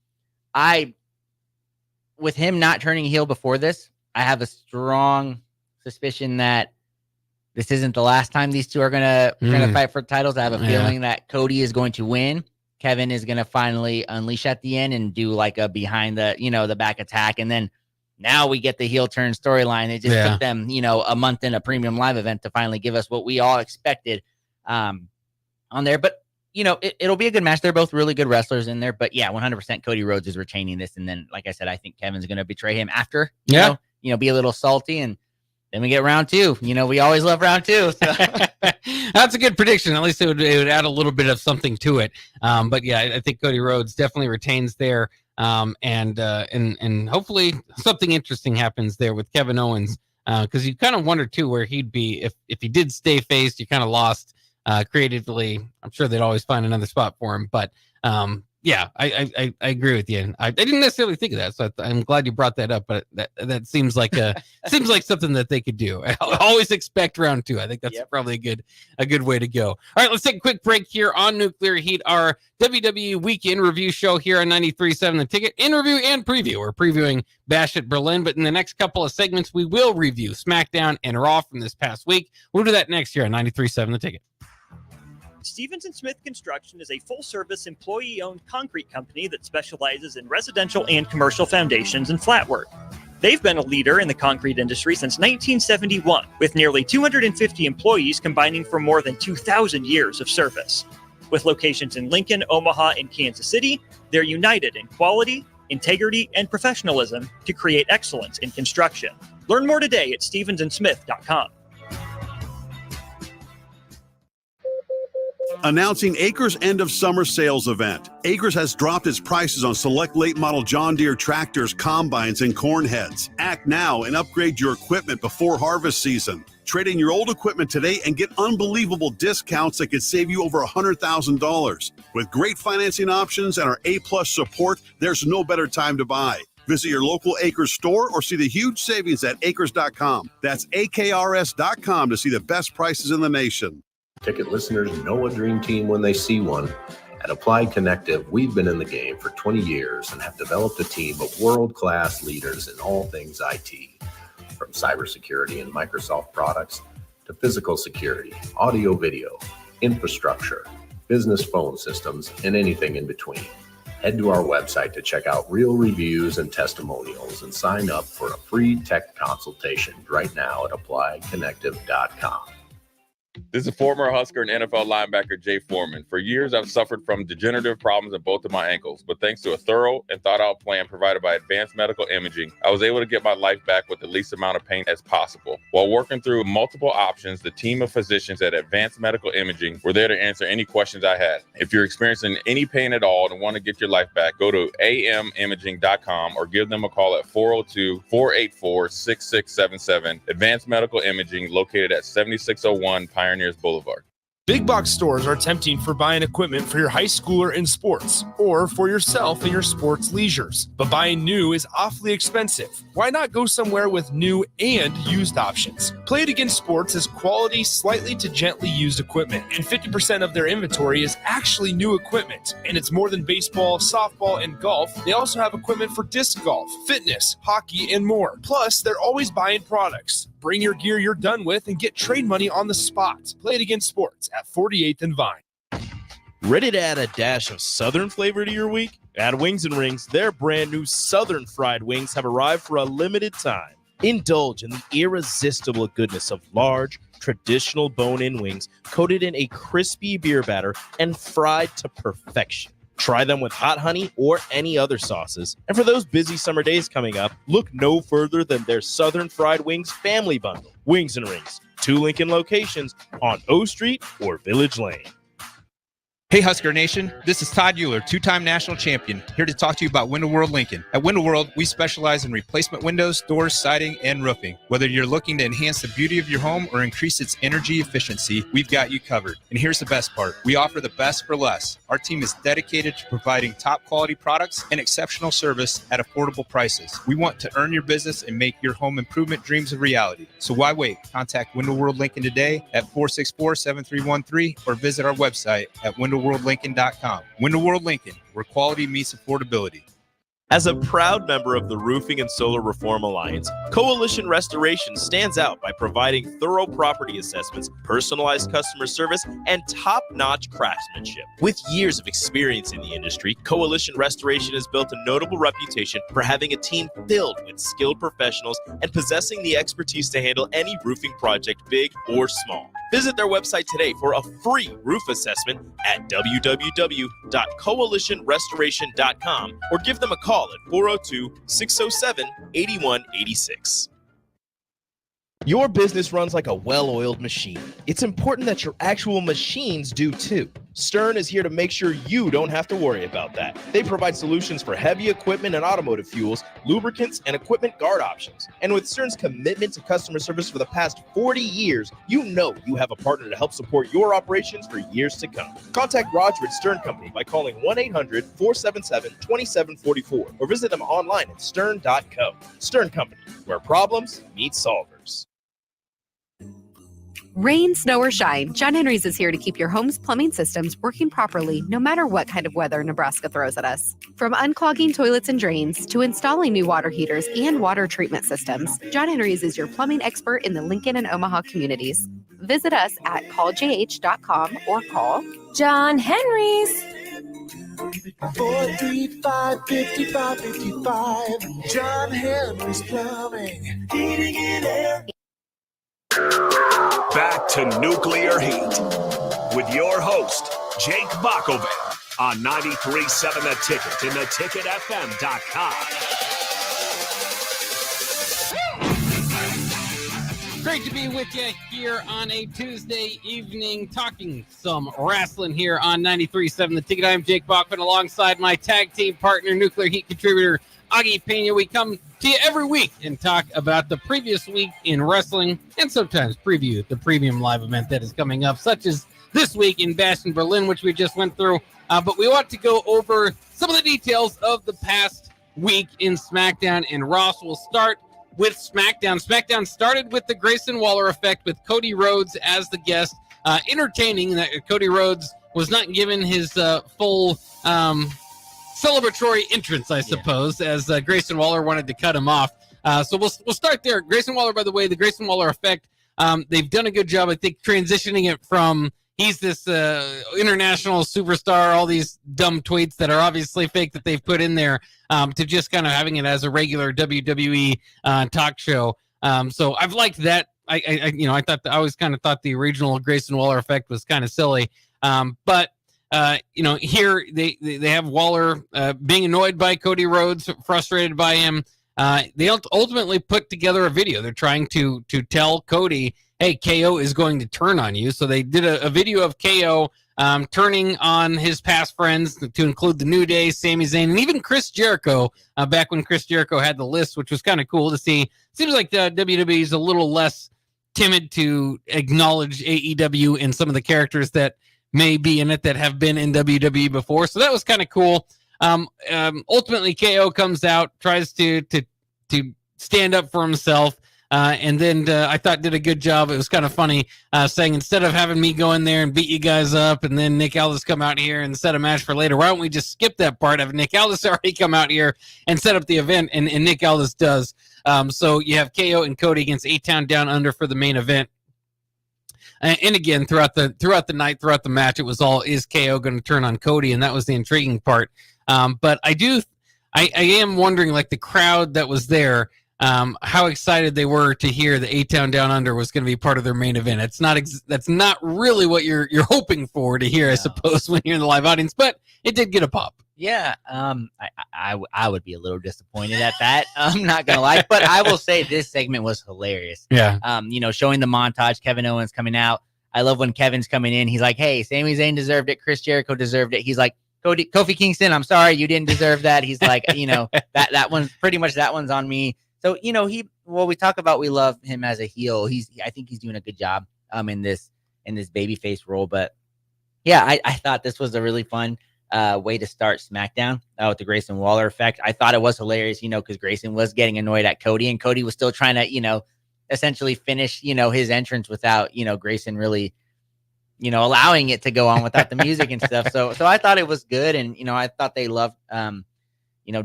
him not turning heel before this, I have a strong suspicion that this isn't the last time these two are gonna fight for titles. I have a feeling that Cody is going to win. Kevin is going to finally unleash at the end and do like a behind the, the back attack. And then now we get the heel turn storyline. It just took them, a month in a premium live event to finally give us what we all expected on there. But, it'll be a good match. They're both really good wrestlers in there. But, 100% Cody Rhodes is retaining this. And then, like I said, I think Kevin's going to betray him after, be a little salty. And then we get round 2. We always love round 2. So. That's a good prediction. At least it would add a little bit of something to it. But I think Cody Rhodes definitely retains there. And hopefully something interesting happens there with Kevin Owens. Because you kind of wonder too where he'd be if he did stay faced. You kind of lost creatively. I'm sure they'd always find another spot for him. But I agree with you. And I didn't necessarily think of that, so I'm glad you brought that up. But that seems like seems like something that they could do. I always expect round 2. I think that's probably a good way to go. All right, let's take a quick break here on Nuclear Heat, our WWE Weekend Review show here on 93.7 The Ticket. In review and preview. We're previewing Bash at Berlin, but in the next couple of segments, we will review SmackDown and Raw from this past week. We'll do that next year on 93.7 The Ticket. Stevens & Smith Construction is a full-service, employee-owned concrete company that specializes in residential and commercial foundations and flat work. They've been a leader in the concrete industry since 1971, with nearly 250 employees combining for more than 2,000 years of service. With locations in Lincoln, Omaha, and Kansas City, they're united in quality, integrity, and professionalism to create excellence in construction. Learn more today at stevensandsmith.com. Announcing Acres' end of summer sales event. Acres has dropped its prices on select late model John Deere tractors, combines, and corn heads. Act now and upgrade your equipment before harvest season. Trade in your old equipment today and get unbelievable discounts that could save you over $100,000. With great financing options and our A+ support, there's no better time to buy. Visit your local Acres store or see the huge savings at acres.com. That's AKRS.com to see the best prices in the nation. Ticket listeners know a dream team when they see one. At Applied Connective, we've been in the game for 20 years and have developed a team of world-class leaders in all things IT. From cybersecurity and Microsoft products to physical security, audio-video, infrastructure, business phone systems, and anything in between. Head to our website to check out real reviews and testimonials and sign up for a free tech consultation right now at appliedconnective.com. This is former Husker and NFL linebacker Jay Foreman. For years, I've suffered from degenerative problems in both of my ankles, but thanks to a thorough and thought-out plan provided by Advanced Medical Imaging, I was able to get my life back with the least amount of pain as possible. While working through multiple options, the team of physicians at Advanced Medical Imaging were there to answer any questions I had. If you're experiencing any pain at all and want to get your life back, go to amimaging.com or give them a call at 402-484-6677. Advanced Medical Imaging, located at 7601 Pioneers Boulevard. Big box stores are tempting for buying equipment for your high schooler in sports or for yourself in your sports leisures. But buying new is awfully expensive. Why not go somewhere with new and used options? Play It Again Sports is quality, slightly to gently used equipment, and 50% of their inventory is actually new equipment. And it's more than baseball, softball, and golf. They also have equipment for disc golf, fitness, hockey, and more. Plus, they're always buying products. Bring your gear you're done with and get trade money on the spot. Play It Again Sports at 48th and Vine. Ready to add a dash of Southern flavor to your week? At Wings and Rings, their brand new Southern fried wings have arrived for a limited time. Indulge in the irresistible goodness of large, traditional bone-in wings coated in a crispy beer batter and fried to perfection. Try them with hot honey or any other sauces. And for those busy summer days coming up, look no further than their Southern Fried Wings Family Bundle. Wings and Rings, 2 Lincoln locations on O Street or Village Lane. Hey Husker Nation, this is Todd Euler, 2-time national champion, here to talk to you about Window World Lincoln. At Window World, we specialize in replacement windows, doors, siding, and roofing. Whether you're looking to enhance the beauty of your home or increase its energy efficiency, we've got you covered. And here's the best part. We offer the best for less. Our team is dedicated to providing top quality products and exceptional service at affordable prices. We want to earn your business and make your home improvement dreams a reality. So why wait? Contact Window World Lincoln today at 464-7313 or visit our website at windowworldlincoln.com. Window World Lincoln, where quality meets affordability. As a proud member of the Roofing and Solar Reform Alliance, Coalition Restoration stands out by providing thorough property assessments, personalized customer service, and top-notch craftsmanship. With years of experience in the industry, Coalition Restoration has built a notable reputation for having a team filled with skilled professionals and possessing the expertise to handle any roofing project, big or small. Visit their website today for a free roof assessment at www.coalitionrestoration.com or give them a call at 402-607-8186. Your business runs like a well-oiled machine. It's important that your actual machines do too. Stern is here to make sure you don't have to worry about that. They provide solutions for heavy equipment and automotive fuels, lubricants, and equipment guard options. And with Stern's commitment to customer service for the past 40 years, you know you have a partner to help support your operations for years to come. Contact Roger at Stern Company by calling 1-800-477-2744 or visit them online at stern.co. Stern Company, where problems meet solvers. Rain, snow, or shine, John Henry's is here to keep your home's plumbing systems working properly no matter what kind of weather Nebraska throws at us. From unclogging toilets and drains to installing new water heaters and water treatment systems, John Henry's is your plumbing expert in the Lincoln and Omaha communities. Visit us at calljh.com or call John Henry's. 435-5555. John Henry's Plumbing, Heating and Air. Back to Nuclear Heat with your host, Jake Bakoven on 93.7 The Ticket and theticketfm.com. Great to be with you here on a Tuesday evening, talking some wrestling here on 93.7 The Ticket. I'm Jake Bachman alongside my tag team partner, Nuclear Heat contributor Augie Pena. We come to you every week and talk about the previous week in wrestling and sometimes preview the premium live event that is coming up, such as this week in Bash in Berlin, which we just went through. But we want to go over some of the details of the past week in SmackDown and Raw. So we'll start with SmackDown. SmackDown started with the Grayson Waller effect with Cody Rhodes as the guest. Entertaining that Cody Rhodes was not given his full celebratory entrance, I suppose, as Grayson Waller wanted to cut him off. So we'll start there. Grayson Waller, by the way, the Grayson Waller effect, they've done a good job, I think, transitioning it from he's this international superstar, all these dumb tweets that are obviously fake that they've put in there, to just kind of having it as a regular WWE talk show. So I've liked that. I always kind of thought the original Grayson Waller effect was kind of silly. But here they have Waller being annoyed by Cody Rhodes, frustrated by him. They ultimately put together a video. They're trying to tell Cody, hey, KO is going to turn on you. So they did a video of KO turning on his past friends, to include the New Day, Sami Zayn, and even Chris Jericho, back when Chris Jericho had the list, which was kind of cool to see. Seems like the WWE is a little less timid to acknowledge AEW and some of the characters that may be in it that have been in WWE before. So that was kind of cool. Ultimately, KO comes out, tries to stand up for himself, and then I thought did a good job. It was kind of funny, saying, instead of having me go in there and beat you guys up and then Nick Aldis come out here and set a match for later, why don't we just skip that part? Have Nick Aldis already come out here and set up the event, and Nick Aldis does. So you have KO and Cody against A-Town Down Under for the main event. And again, throughout the night, throughout the match, it was all, is KO going to turn on Cody? And that was the intriguing part. But I am wondering, like, the crowd that was there, how excited they were to hear the A-Town Down Under was going to be part of their main event. That's not really what you're hoping for to hear, I suppose, when you're in the live audience. But it did get a pop. Yeah, I would be a little disappointed at that. I'm not gonna lie, but I will say this segment was hilarious. Yeah. Showing the montage, Kevin Owens coming out. I love when Kevin's coming in. He's like, "Hey, Sami Zayn deserved it. Chris Jericho deserved it." He's like, "Kofi Kingston, I'm sorry, you didn't deserve that." He's like, that one's pretty much, that one's on me. So we talk about, we love him as a heel. I think he's doing a good job in this babyface role. But yeah, I thought this was a really fun way to start SmackDown with the Grayson Waller effect. I thought it was hilarious, because Grayson was getting annoyed at Cody, and Cody was still trying to, essentially finish, his entrance without, Grayson really, allowing it to go on without the music and stuff. So I thought it was good. And, I thought they loved,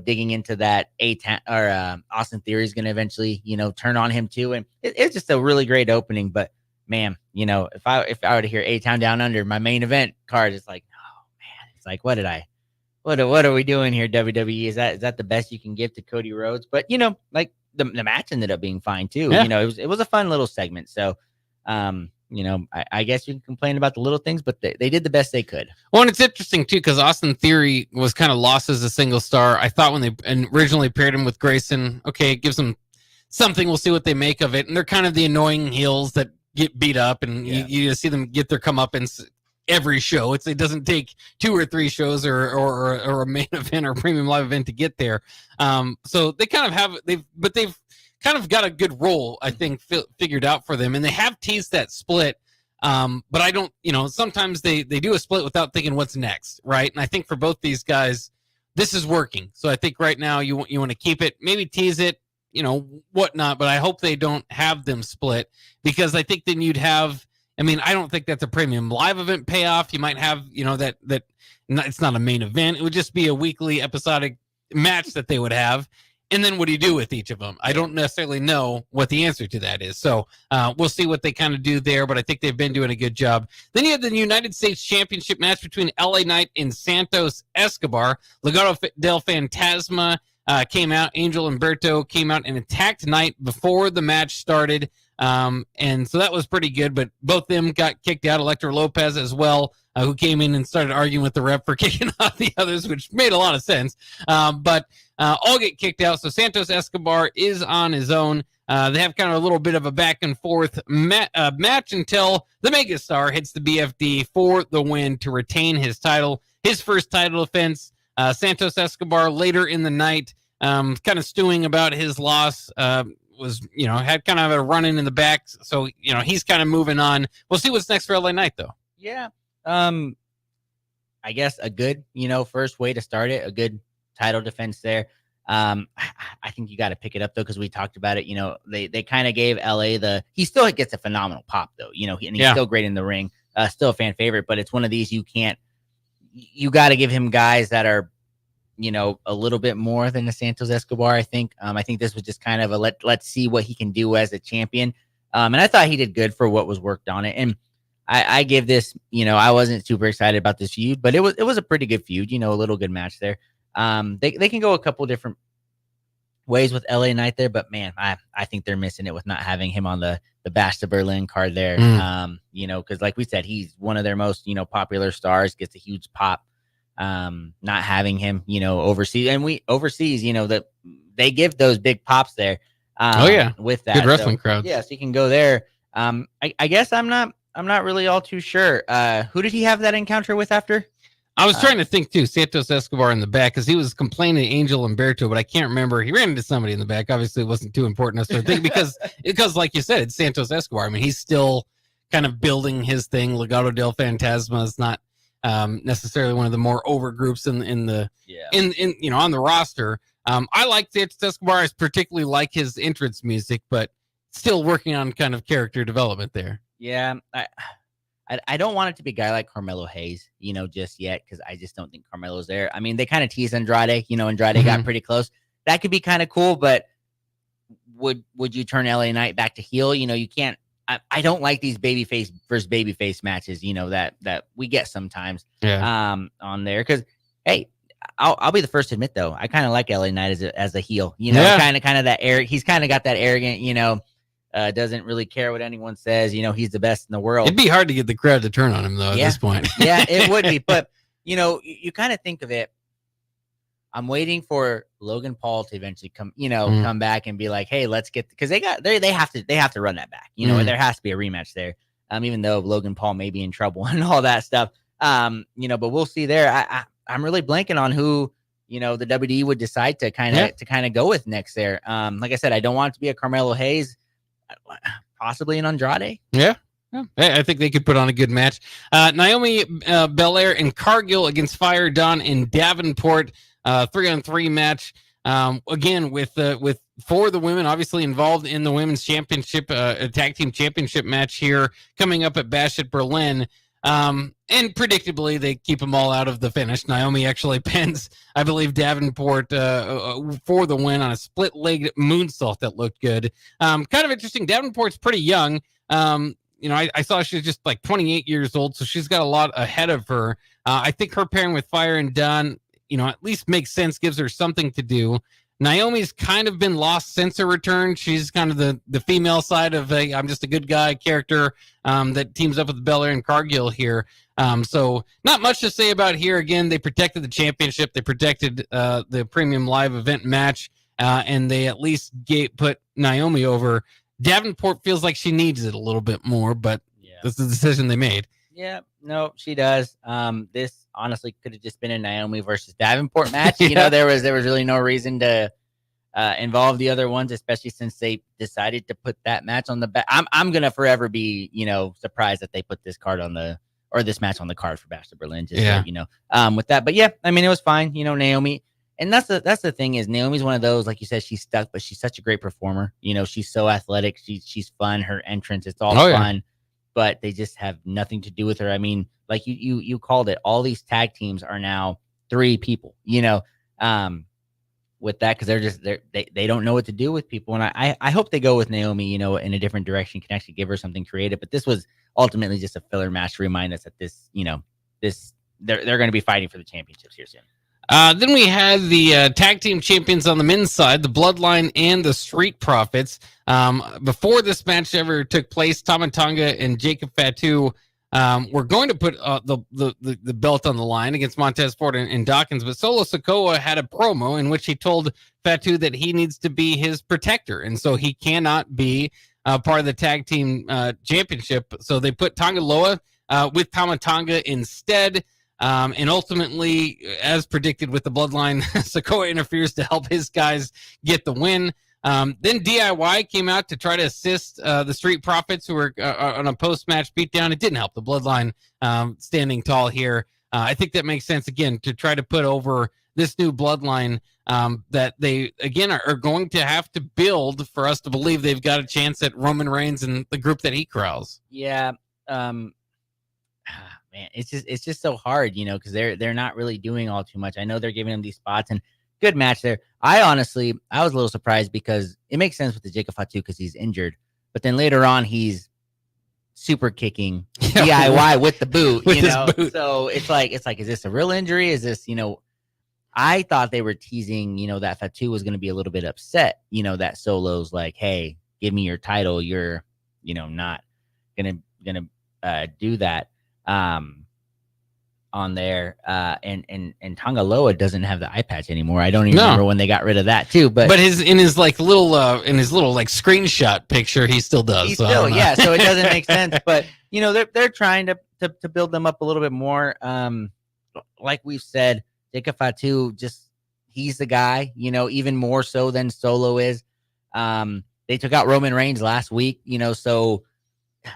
digging into that Austin Theory is going to eventually, turn on him too. And it's just a really great opening. But man, if I were to hear A-Town Down Under, my main event card, it's like, oh man, it's like, what are we doing here, WWE? Is that the best you can give to Cody Rhodes? But like the match ended up being fine too. Yeah. It was a fun little segment. So I guess you can complain about the little things, but they did the best they could. Well, and it's interesting too, because Austin Theory was kind of lost as a single star. I thought when they originally paired him with Grayson, okay, it gives them something. We'll see what they make of it. And they're kind of the annoying heels that get beat up, and you see them get their comeuppance every show. It doesn't take 2 or 3 shows or a main event or a premium live event to get there. So they kind of have they've kind of got a good role, I think, figured out for them, and they have teased that split. But I don't, sometimes they do a split without thinking what's next, right? And I think for both these guys, this is working. So I think right now you want to keep it, maybe tease it, whatnot. But I hope they don't have them split, because I think then you'd have. I mean, I don't think that's a premium live event payoff. You might have, that it's not a main event. It would just be a weekly episodic match that they would have. And then what do you do with each of them? I don't necessarily know what the answer to that is. So we'll see what they kind of do there, but I think they've been doing a good job. Then you have the United States Championship match between LA Knight and Santos Escobar. Legado del Fantasma came out. Angel Umberto came out and attacked Knight before the match started. And so that was pretty good, but both them got kicked out. Electra Lopez as well, who came in and started arguing with the ref for kicking out the others, which made a lot of sense. But all get kicked out. So Santos Escobar is on his own. They have kind of a little bit of a back and forth match until the Megastar hits the BFD for the win to retain his title, his first title defense. Santos Escobar later in the night, kind of stewing about his loss, had kind of a run-in the back. So, he's kind of moving on. We'll see what's next for LA Knight, though. Yeah. I guess a good, first way to start it, a good title defense there. I think you got to pick it up, though, because we talked about it. They kind of gave LA he still gets a phenomenal pop, though, and he's still great in the ring, still a fan favorite, but it's one of these you got to give him guys that are, a little bit more than the Santos Escobar, I think. I think this was just kind of a let's see what he can do as a champion. And I thought he did good for what was worked on it. And I give this, I wasn't super excited about this feud, but it was a pretty good feud, a little good match there. They can go a couple different ways with LA Knight there, but man, I think they're missing it with not having him on the Bash to Berlin card there. Because like we said, he's one of their most, popular stars, gets a huge pop. Not having him, overseas, and overseas, that they give those big pops there. With that good wrestling crowd. Yeah, so you can go there. I guess I'm not really all too sure. Who did he have that encounter with after? I was trying to think too. Santos Escobar in the back, because he was complaining to Angel Umberto, but I can't remember. He ran into somebody in the back. Obviously, it wasn't too important to think because like you said, it's Santos Escobar. I mean, he's still kind of building his thing. Legado del Fantasma is not necessarily one of the more over groups in on the roster. I like Santos Escobar. I particularly like his entrance music, but still working on kind of character development there. Yeah, I don't want it to be a guy like Carmelo Hayes, just yet, because I just don't think Carmelo's there. I mean, they kind of teased Andrade. Andrade got pretty close. That could be kind of cool, but would you turn LA Knight back to heel? You can't. I don't like these babyface versus babyface matches, that we get sometimes on there. Because, hey, I'll be the first to admit, though, I kind of like LA Knight as a heel. Kind of that he's kind of got that arrogant, doesn't really care what anyone says. He's the best in the world. It'd be hard to get the crowd to turn on him, though, at this point. Yeah, it would be. But, you kind of think of it. I'm waiting for Logan Paul to eventually come back and be like, hey, let's get, because they have to run that back. There has to be a rematch there. Even though Logan Paul may be in trouble and all that stuff. But we'll see there. I'm really blanking on who, the WWE would decide to kind of go with next there. Like I said, I don't want it to be a Carmelo Hayes, possibly an Andrade. Yeah. I think they could put on a good match. Naomi Belair and Cargill against Fire Dawn and Davenport. 3-on-3 match. Again, with for the women, obviously involved in the women's championship, tag team championship match here coming up at Bash at Berlin. And predictably, they keep them all out of the finish. Naomi actually pins, I believe, Davenport for the win on a split-legged moonsault that looked good. Kind of interesting. Davenport's pretty young. I saw she's just like 28 years old, so she's got a lot ahead of her. I think her pairing with Fire and Dunn, at least makes sense, gives her something to do. Naomi's kind of been lost since her return. She's kind of the female side of I'm just a good guy character that teams up with Belair and Cargill here. So not much to say about here. Again, they protected the championship. They protected the premium live event match, and they at least put Naomi over. Davenport feels like she needs it a little bit more, but this is the decision they made. Yeah, no, she does. This honestly could have just been a Naomi versus Davenport match. Yeah. There was really no reason to involve the other ones, especially since they decided to put that match on the back. I'm gonna forever be surprised that they put this match on the card for Bash of Berlin. Just with that, but yeah, I mean it was fine. Naomi. And that's the thing is Naomi's one of those, like you said, she's stuck, but she's such a great performer. She's so athletic. She's fun. Her entrance, it's all fun, but they just have nothing to do with her. I mean, like you called it. All these tag teams are now 3 people. With that, because they don't know what to do with people, and I hope they go with Naomi. In a different direction, can actually give her something creative. But this was ultimately just a filler match to remind us that they're going to be fighting for the championships here soon. Then we had the tag team champions on the men's side, the Bloodline and the Street Profits. Before this match ever took place, Tama Tonga and Jacob Fatu were going to put the belt on the line against Montez Ford and Dawkins, but Solo Sikoa had a promo in which he told Fatu that he needs to be his protector, and so he cannot be part of the tag team championship. So they put Tonga Loa with Tama Tonga instead. And ultimately, as predicted with the Bloodline, Sikoa interferes to help his guys get the win. Then DIY came out to try to assist the Street Profits, who were on a post-match beatdown. It didn't help the Bloodline standing tall here. I think that makes sense, again, to try to put over this new Bloodline that they, again, are going to have to build for us to believe they've got a chance at Roman Reigns and the group that he corrals. Yeah. Man, it's just so hard, because they're not really doing all too much. I know they're giving them these spots, and good match there. I was a little surprised because it makes sense with the Jacob Fatu because he's injured, but then later on he's super kicking DIY with the boot, with his boot. So it's like, is this a real injury? Is this, I thought they were teasing, that Fatu was going to be a little bit upset, that Solo's like, hey, give me your title. You're, not gonna do that. On there, and Tonga Loa doesn't have the eye patch anymore. I don't even remember when they got rid of that too. But in his little screenshot picture, he still does. So it doesn't make sense. But they're trying to build them up a little bit more. Like we've said, Jacob Fatu, he's the guy. Even more so than Solo is. They took out Roman Reigns last week. So.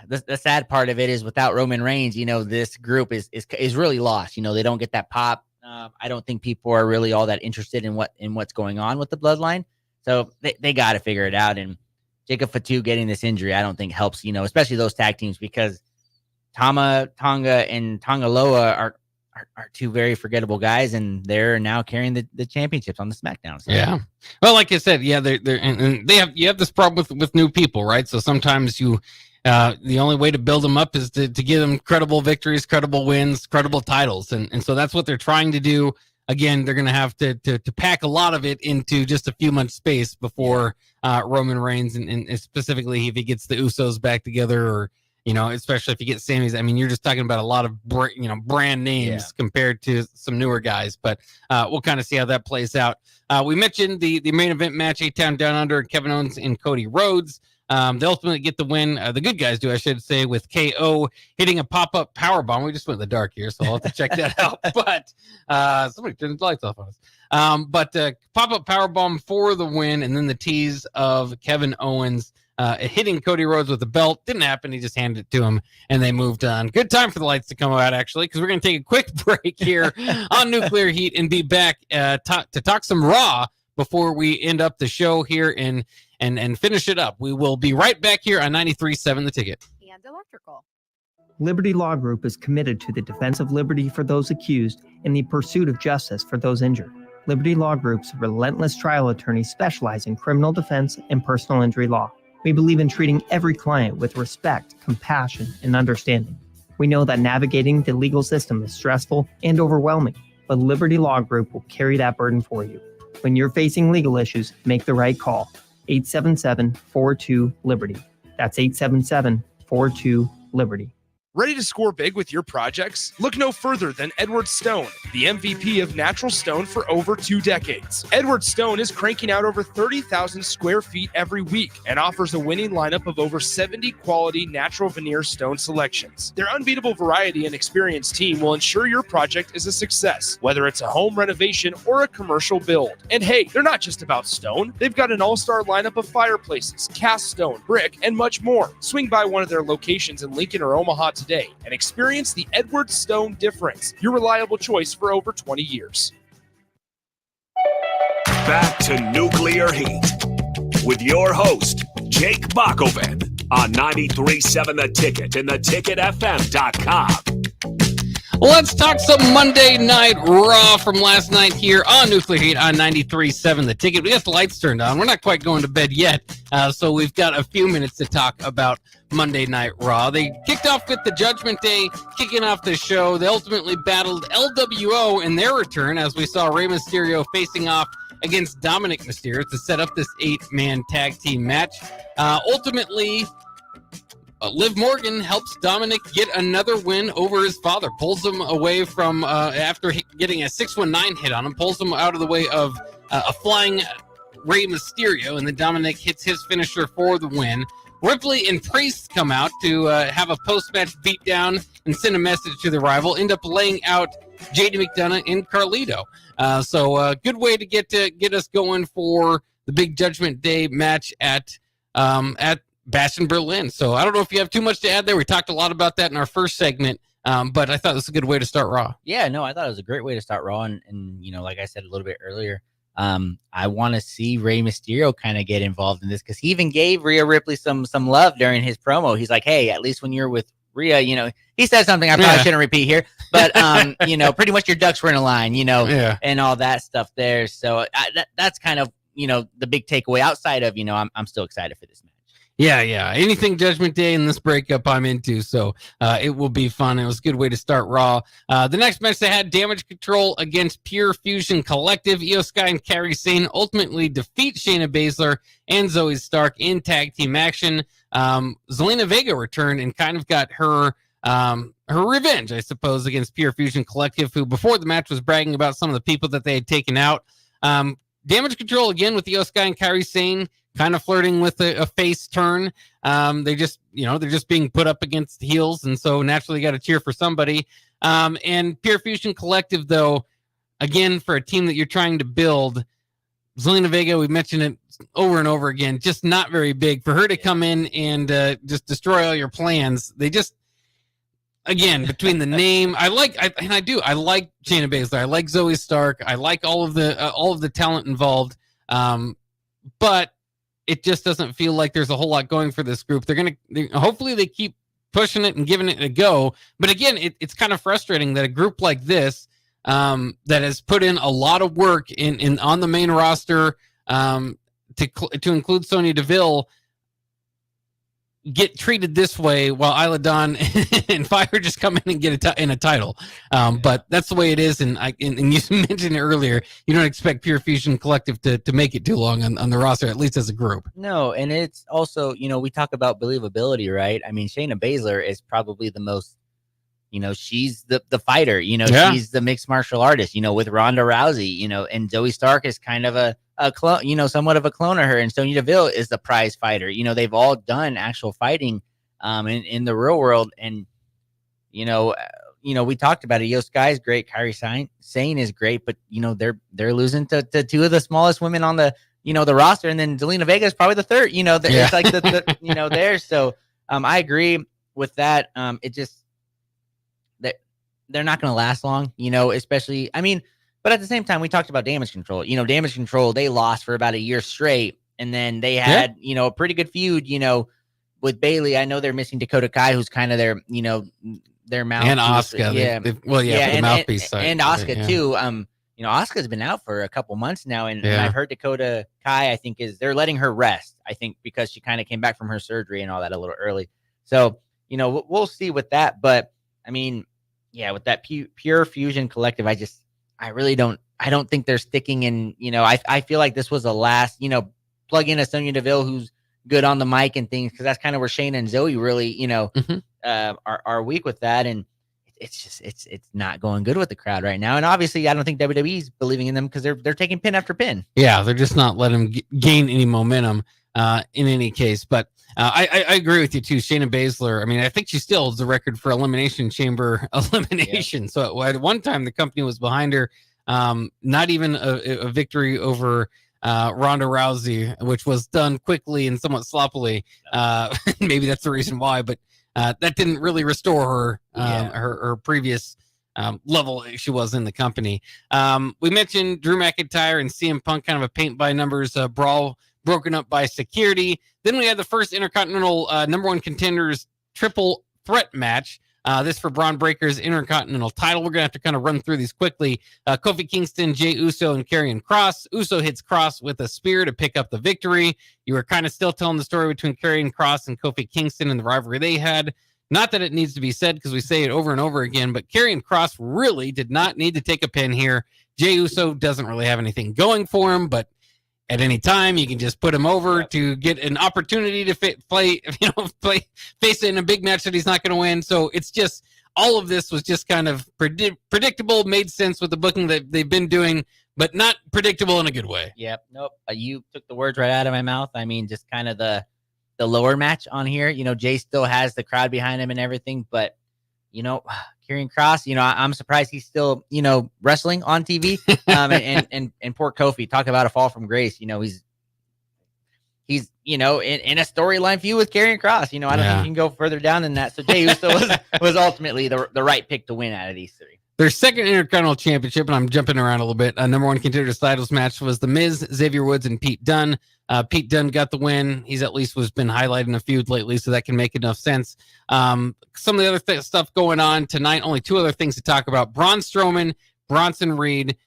The sad part of it is without Roman Reigns, this group is really lost. They don't get that pop. I don't think people are really all that interested in what's going on with the Bloodline. So they got to figure it out. And Jacob Fatu getting this injury, I don't think helps, especially those tag teams, because Tonga and Tonga Loa are 2 very forgettable guys, and they're now carrying the championships on the SmackDown. So. Yeah. Well, like I said, you have this problem with new people, right? So sometimes the only way to build them up is to give them credible victories, credible wins, credible titles. And so that's what they're trying to do. Again, they're going to have to pack a lot of it into just a few months space before Roman Reigns, and specifically if he gets the Usos back together, or, especially if you get Sami's. I mean, you're just talking about a lot of, brand names compared to some newer guys, but we'll kind of see how that plays out. We mentioned the main event match, A-Town Down Under, Kevin Owens and Cody Rhodes. They ultimately get the win. The good guys do, I should say, with KO hitting a pop-up powerbomb. We just went in the dark here, so I'll have to check that out. But somebody turned the lights off on us. But pop-up powerbomb for the win, and then the tease of Kevin Owens hitting Cody Rhodes with the belt. Didn't happen. He just handed it to him, and they moved on. Good time for the lights to come out, actually, because we're going to take a quick break here on Nuclear Heat and be back to talk some Raw before we end up the show here and finish it up. We will be right back here on 93.7 The Ticket. And electrical. Liberty Law Group is committed to the defense of liberty for those accused and the pursuit of justice for those injured. Liberty Law Group's relentless trial attorneys specialize in criminal defense and personal injury law. We believe in treating every client with respect, compassion, and understanding. We know that navigating the legal system is stressful and overwhelming, but Liberty Law Group will carry that burden for you. When you're facing legal issues, make the right call. 877-42-LIBERTY. That's 877-42-LIBERTY. Ready to score big with your projects? Look no further than Edward Stone, the MVP of natural stone for over 2 decades. Edward Stone is cranking out over 30,000 square feet every week and offers a winning lineup of over 70 quality natural veneer stone selections. Their unbeatable variety and experienced team will ensure your project is a success, whether it's a home renovation or a commercial build. And hey, they're not just about stone. They've got an all-star lineup of fireplaces, cast stone, brick, and much more. Swing by one of their locations in Lincoln or Omaha today and experience the Edward Stone difference, your reliable choice for over 20 years. Back to Nuclear Heat with your host, Jake Bakoven on 93.7 The Ticket and theticketfm.com. Let's talk some Monday Night Raw from last night here on Nuclear Heat on 93.7 The Ticket. We got the lights turned on. We're not quite going to bed yet, so we've got a few minutes to talk about Monday Night Raw. They kicked off with the Judgment Day, kicking off the show. They ultimately battled LWO in their return, as we saw Rey Mysterio facing off against Dominic Mysterio to set up this 8-man tag team match. Ultimately, Liv Morgan helps Dominic get another win over his father, pulls him away from, after getting a 619 hit on him, pulls him out of the way of a flying Rey Mysterio, and then Dominic hits his finisher for the win. Ripley and Priest come out to have a post-match beatdown and send a message to the rival, end up laying out JD McDonough and Carlito. So good way to get us going for the big Judgment Day match at Bash in Berlin. So I don't know if you have too much to add there. We talked a lot about that in our first segment, but I thought it was a good way to start Raw. Yeah, no, I thought it was a great way to start Raw. And you know, like I said a little bit earlier, I want to see Rey Mysterio kind of get involved in this, because he even gave Rhea Ripley some love during his promo. He's like, hey, at least when you're with Rhea, you know, he said something I probably shouldn't repeat here, but you know, pretty much your ducks were in a line, you know, and all that stuff there. So that's kind of, you know, the big takeaway outside of, you know, I'm still excited for this match. Yeah. Anything Judgment Day in this breakup I'm into, so it will be fun. It was a good way to start Raw. The next match they had, Damage Control against Pure Fusion Collective. Io Sky and Kairi Sane ultimately defeat Shayna Baszler and Zoe Stark in tag team action. Zelina Vega returned and kind of got her revenge, I suppose, against Pure Fusion Collective, who before the match was bragging about some of the people that they had taken out. Damage Control again with Io Sky and Kairi Sane, kind of flirting with a face turn. They're just being put up against heels, and so naturally you got to cheer for somebody. And Pure Fusion Collective, though, again, for a team that you're trying to build, Zelina Vega, we mentioned it over and over again, just not very big. For her to come in and just destroy all your plans, they just, again, between the name, I like Shayna Baszler, I like Zoe Stark, I like all of the talent involved, but it just doesn't feel like there's a whole lot going for this group. Hopefully they keep pushing it and giving it a go. But again, it's kind of frustrating that a group like this, that has put in a lot of work in on the main roster, to include Sonya Deville, get treated this way while Isla Dawn and Fire just come in and get a title. But that's the way it is. And you mentioned it earlier, you don't expect Pure Fusion Collective to make it too long on the roster, at least as a group. No, and it's also, you know, we talk about believability, right? I mean, Shayna Baszler is probably the most, you know, she's the fighter, you know, she's the mixed martial artist, you know, with Ronda Rousey, you know, and Zoe Stark is kind of a clone, you know, somewhat of a clone of her, and Sonya Deville is the prize fighter. You know, they've all done actual fighting in the real world, and you know, we talked about it. Io Sky is great, Kairi Sane is great, but you know, they're losing to two of the smallest women on the, you know, the roster, and then Zelina Vega is probably the third. You know, it's like the you know, there. So I agree with that. It just that they're not going to last long, you know, especially, I mean. But at the same time, we talked about Damage Control. You know, Damage Control, they lost for about a year straight. And then they had, you know, a pretty good feud, you know, with Bailey, I know they're missing Dakota Kai, who's kind of their, their mouthpiece. And Asuka. Yeah. For the mouthpiece side. And Asuka too. Asuka's been out for a couple months now, and I've heard Dakota Kai, I think, they're letting her rest, I think, because she kind of came back from her surgery and all that a little early. So, we'll see with that. But I mean, with that Pure Fusion Collective, I don't think they're sticking in, I feel like this was the last, plug in a Sonya Deville who's good on the mic and things, because that's kind of where Shayna and Zoe really, are weak with that. And it's not going good with the crowd right now. And obviously, I don't think WWE's believing in them because they're taking pin after pin. Yeah, they're just not letting them gain any momentum in any case. But I agree with you too. Shayna Baszler, I mean, I think she still holds the record for Elimination Chamber elimination. Yeah. So at one time, the company was behind her. Not even a victory over Ronda Rousey, which was done quickly and somewhat sloppily. Maybe that's the reason why, but that didn't really restore her her previous level she was in the company. We mentioned Drew McIntyre and CM Punk, kind of a paint by numbers brawl broken up by security. Then we had the first Intercontinental number one contenders triple threat match. This for Braun Breaker's Intercontinental title. We're going to have to kind of run through these quickly. Kofi Kingston, Jey Uso, and Karrion Kross. Uso hits Kross with a spear to pick up the victory. You were kind of still telling the story between Karrion Kross and Kofi Kingston and the rivalry they had. Not that it needs to be said because we say it over and over again, but Karrion Kross really did not need to take a pin here. Jey Uso doesn't really have anything going for him, but at any time, you can just put him over to get an opportunity to face in a big match that he's not going to win. So it's just, all of this was just kind of predictable, made sense with the booking that they've been doing, but not predictable in a good way. Yep. Nope. You took the words right out of my mouth. I mean, just kind of the lower match on here. Jay still has the crowd behind him and everything, but Karrion Kross, I'm surprised he's still, wrestling on TV. And poor Kofi, talk about a fall from grace. He's in a storyline feud with Karrion Kross. I don't think you can go further down than that. So Jey Uso was ultimately the right pick to win out of these three. Their second Intercontinental Championship, and I'm jumping around a little bit, number one contenders titles match was The Miz, Xavier Woods, and Pete Dunne. Pete Dunne got the win. He's at least been highlighted in a feud lately, so that can make enough sense. Some of the other stuff going on tonight, only two other things to talk about. Braun Strowman, Bronson Reed.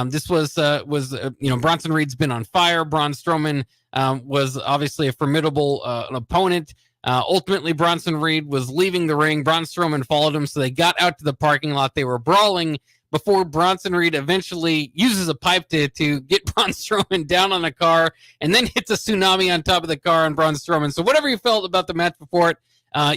This was Bronson Reed's been on fire. Braun Strowman was obviously a formidable opponent. Ultimately, Bronson Reed was leaving the ring. Braun Strowman followed him, so they got out to the parking lot. They were brawling before Bronson Reed eventually uses a pipe to get Braun Strowman down on a car and then hits a tsunami on top of the car on Braun Strowman. So whatever you felt about the match before it,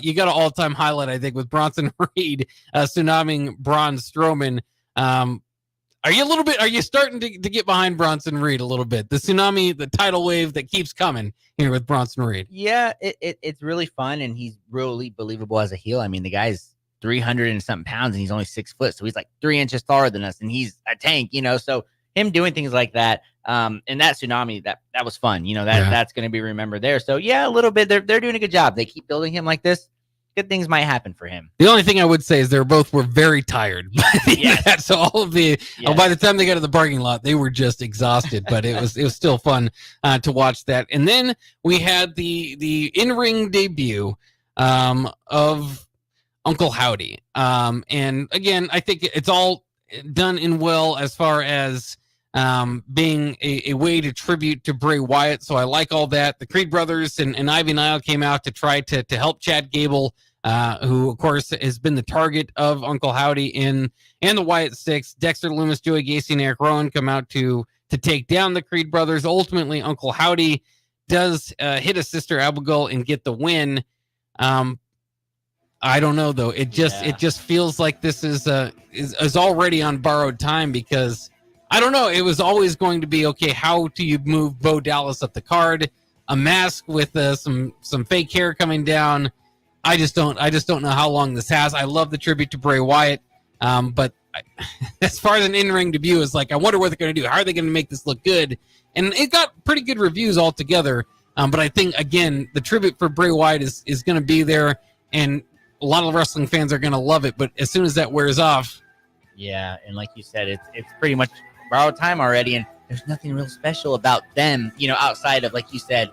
you got an all-time highlight, I think, with Bronson Reed tsunamiing Braun Strowman. Are you starting to get behind Bronson Reed a little bit? The tsunami, the tidal wave that keeps coming here with Bronson Reed. Yeah, it's really fun, and he's really believable as a heel. I mean, the guy's 300 and something pounds, and he's only 6 foot, so he's like 3 inches taller than us, and he's a tank, so him doing things like that, and that tsunami, that was fun, that's going to be remembered there. So yeah, a little bit, they're doing a good job. They keep building him like this, good things might happen for him. The only thing I would say is they both were very tired. Yes. So all of by the time they got to the parking lot, they were just exhausted, but it was still fun to watch that. And then we had the in-ring debut of Uncle Howdy. And again, I think it's all done in well as far as being a way to tribute to Bray Wyatt. So I like all that. The Creed brothers and Ivy Nile came out to try to help Chad Gable, who of course has been the target of Uncle Howdy and the Wyatt Six. Dexter Lumis, Joey Gacy, and Eric Rowan come out to take down the Creed brothers. Ultimately, Uncle Howdy does hit his sister Abigail and get the win. I don't know though. It just feels like this is already on borrowed time, because I don't know. It was always going to be, okay, how do you move Bo Dallas up the card? A mask with some fake hair coming down. I just don't know how long this has. I love the tribute to Bray Wyatt, but as far as an in-ring debut is like, I wonder what they're going to do. How are they going to make this look good? And it got pretty good reviews altogether. But I think again, the tribute for Bray Wyatt is going to be there, and a lot of wrestling fans are going to love it. But as soon as that wears off, yeah, and like you said, it's pretty much borrowed time already, and there's nothing real special about them, outside of, like you said,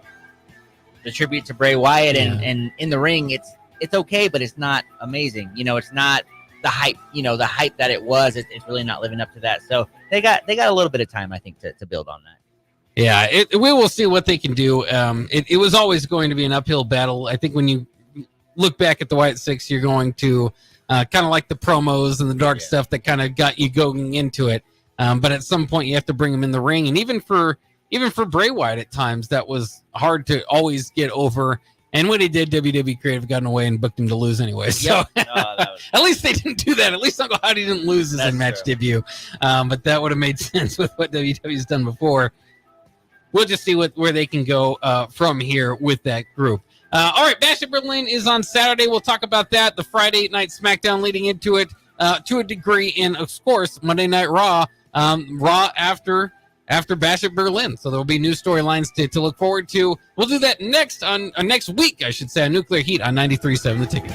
the tribute to Bray Wyatt, and in the ring, it's okay, but it's not amazing. It's not the hype. The hype that it was. It's really not living up to that. So they got a little bit of time, I think, to build on that. Yeah, we will see what they can do. It was always going to be an uphill battle. I think when you look back at the Wyatt Six, you're going to kind of like the promos and the dark stuff that kind of got you going into it. But at some point, you have to bring them in the ring, and even for Bray Wyatt at times, that was hard to always get over. And when he did, WWE Creative got in the way and booked him to lose anyway. So at least they didn't do that. At least Uncle Howdy didn't lose his in-match debut. But that would have made sense with what WWE's done before. We'll just see where they can go from here with that group. All right, Bash at Berlin is on Saturday. We'll talk about that. The Friday Night SmackDown leading into it to a degree. And, of course, Monday Night Raw. Raw after Bash at Berlin. So there will be new storylines to look forward to. We'll do that next week, I should say, on Nuclear Heat on 93.7 The Ticket.